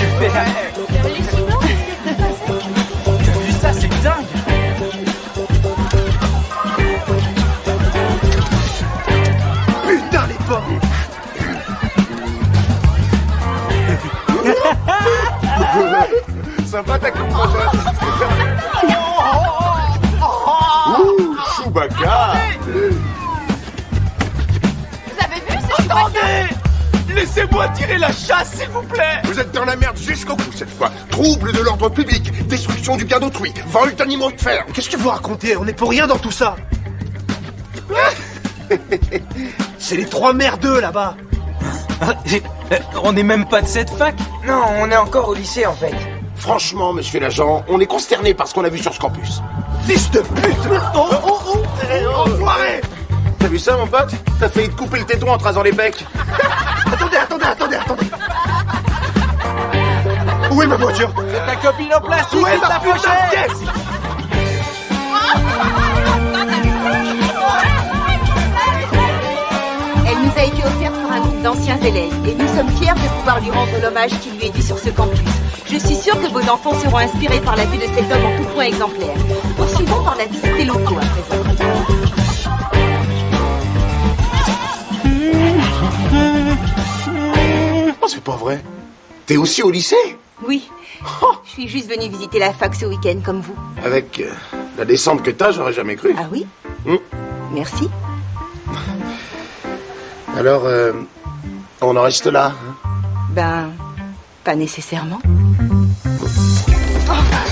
Super! T'as vu ça, c'est dingue! Putain, les pommes! Sympa ta comprendre. Ouh, Chewbacca. Vous avez vu, c'est Attendez! Laissez-moi tirer la chasse, s'il vous plaît! Vous êtes dans la merde jusqu'au bout cette fois. Trouble de l'ordre public, destruction du bien d'autrui, vol d'animaux de ferme. Qu'est-ce que vous racontez? On est pour rien dans tout ça! C'est les trois merdeux là-bas! On n'est même pas de cette fac? Non, on est encore au lycée en fait. Franchement, monsieur l'agent, on est consterné par ce qu'on a vu sur ce campus. Fils de pute! Enfoiré! T'as vu ça, mon pote? T'as failli te couper le téton en te rasant les becs. Attendez! Où est ma voiture? C'est ta copine en plastique! Où est ma putain de pièce? Elle nous a été offerte par un groupe d'anciens élèves et nous sommes fiers de pouvoir lui rendre l'hommage qui lui est dû sur ce campus. Je suis sûre que vos enfants seront inspirés par la vue de cet homme en tout point exemplaire. Poursuivons par la visite des locaux à présent. Oh, c'est pas vrai. T'es aussi au lycée? Oui, je suis juste venue visiter la fac ce week-end comme vous. Avec la descente que t'as, j'aurais jamais cru. Ah oui? Merci. Alors, on en reste là, hein? Ben, pas nécessairement.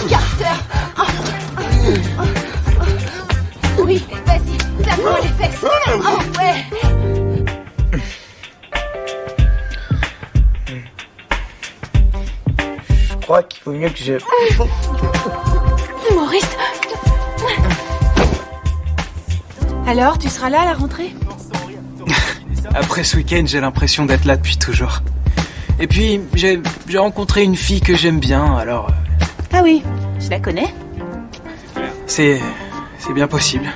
Carter! Oui, Allez, vas-y, tape-moi les fesses. Oh, ouais. Je crois qu'il vaut mieux que je... Maurice. Alors, tu seras là à la rentrée? Après ce week-end, j'ai l'impression d'être là depuis toujours. Et puis, j'ai rencontré une fille que j'aime bien, alors... Ah oui, je la connais. C'est bien possible.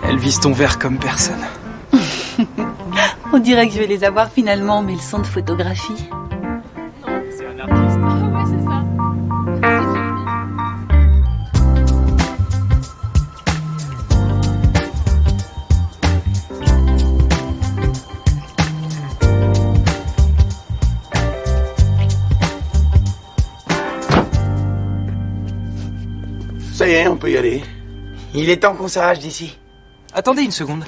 Elle vise ton verre comme personne. On dirait que je vais les avoir finalement, mes leçons de photographie. C'est un artiste. Ah ouais, c'est ça. Ça y est, on peut y aller. Il est temps qu'on s'arrache d'ici. Attendez une seconde.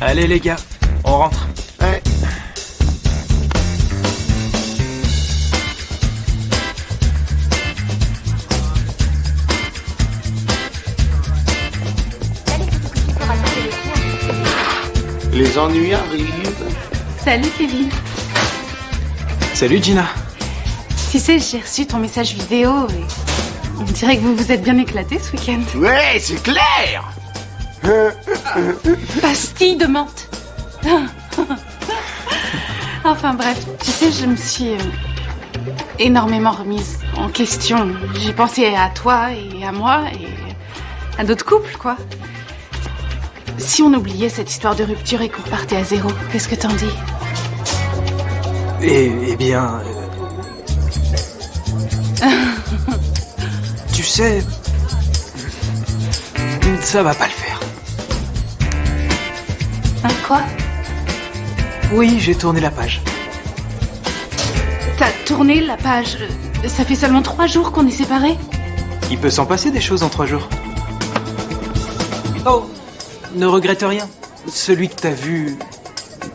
Allez les gars, on rentre. Ouais. Les ennuis arrivent. Salut Kevin. Salut Gina. Tu sais, j'ai reçu ton message vidéo et on dirait que vous vous êtes bien éclaté ce week-end. Ouais, c'est clair. Pastille de menthe. Enfin bref, tu sais, je me suis énormément remise en question. J'ai pensé à toi et à moi et à d'autres couples, quoi. Si on oubliait cette histoire de rupture et qu'on repartait à zéro, qu'est-ce que t'en dis? Eh bien... tu sais... Ça va pas le faire. Hein, quoi? Oui, j'ai tourné la page. T'as tourné la page? Ça fait seulement 3 jours qu'on est séparés? Il peut s'en passer des choses en 3 jours. Oh, ne regrette rien. Celui que t'as vu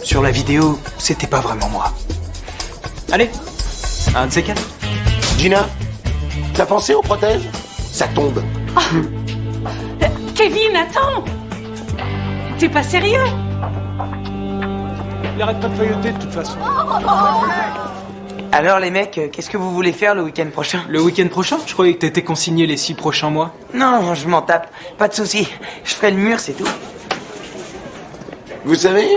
sur la vidéo, c'était pas vraiment moi. Allez, un de ces 4. Gina, t'as pensé aux protèges? Ça tombe. Kevin, attends! T'es pas sérieux? Il arrête pas de feuilleter de toute façon. Alors les mecs, qu'est-ce que vous voulez faire le week-end prochain? Le week-end prochain? Je croyais que t'étais consigné les 6 prochains mois. Non, je m'en tape. Pas de souci. Je ferai le mur, c'est tout. Vous savez,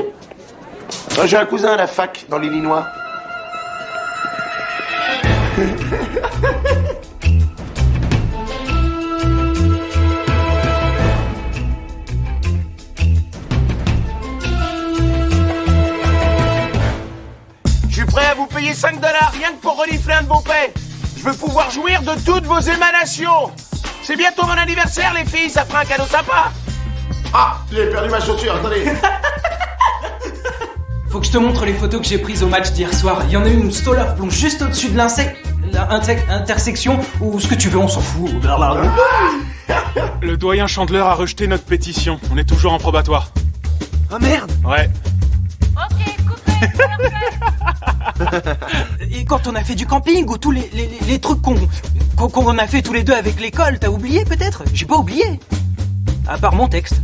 moi, j'ai un cousin à la fac dans l'Illinois. Je suis prêt à vous payer 5 $ rien que pour renifler un de vos pets. Je veux pouvoir jouir de toutes vos émanations. C'est bientôt mon anniversaire, les filles, ça fera un cadeau sympa. Ah, j'ai perdu ma chaussure, attendez. Faut que je te montre les photos que j'ai prises au match d'hier soir. Il y en a une où Stoller plonge juste au-dessus de l'intersection ou ce que tu veux, on s'en fout. Le doyen Chandler a rejeté notre pétition. On est toujours en probatoire. Oh merde! Ouais. Ok, coupez, Et quand on a fait du camping ou tous les trucs qu'on a fait tous les deux avec l'école, t'as oublié peut-être? J'ai pas oublié. À part mon texte.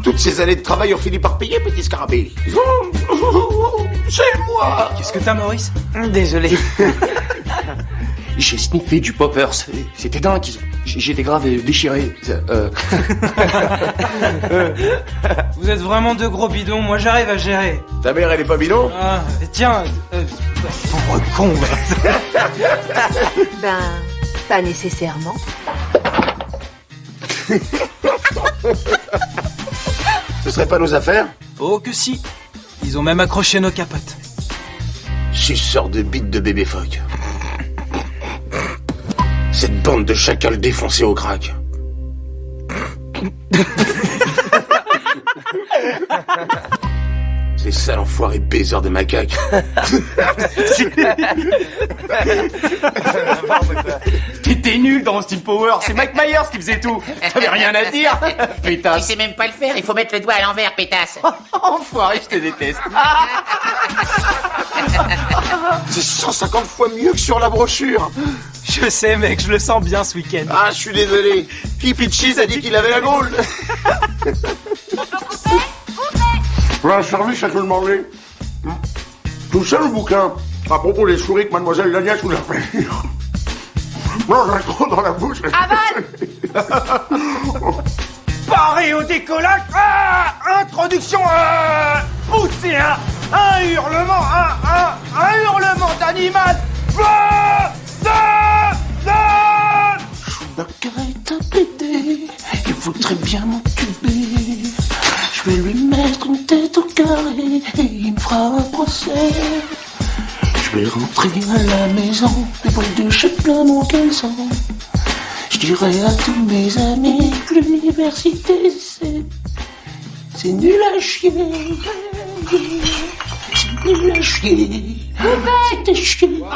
Toutes ces années de travail ont fini par payer, petit scarabée. C'est moi. Qu'est-ce que t'as, Maurice? Désolé. J'ai sniffé du poppers. C'était dingue. J'étais grave déchiré. Vous êtes vraiment 2 gros bidons. Moi, j'arrive à gérer. Ta mère, elle est pas bidon? Ah, tiens, pauvre con. Ben, pas nécessairement. Ce serait pas nos affaires? Oh que si. Ils ont même accroché nos capotes. Suceur de bites de bébé phoque. Cette bande de chacals défoncés au crack. Ces sales enfoirés baiseurs de macaques. T'étais nul dans Austin Power, c'est Mike Myers qui faisait tout. T'avais rien à dire, pétasse. Tu sais même pas le faire, il faut mettre le doigt à l'envers, pétasse. Enfoiré, je te déteste. C'est 150 fois mieux que sur la brochure. Je sais, mec, je le sens bien ce week-end. Ah, je suis désolé. Keep It Cheese a dit qu'il avait la gaule. Pour un service à tout demander. Tout ça, le bouquin, à propos des souris que mademoiselle Lagnès nous a fait lire. Non, j'ai trop dans la bouche. Avale. Paré au décollage. Introduction. Pousser un hurlement. Un hurlement d'animal. Chewbacca est un pédé, il voudrait bien m'occuper. Je vais lui mettre une tête au carré et il me fera un procès. Je vais rentrer à la maison, les poils de chez plein mon caleçon. Je dirai à tous mes amis que l'université c'est nul à chier. C'est nul à chier. C'était chier. Ouais.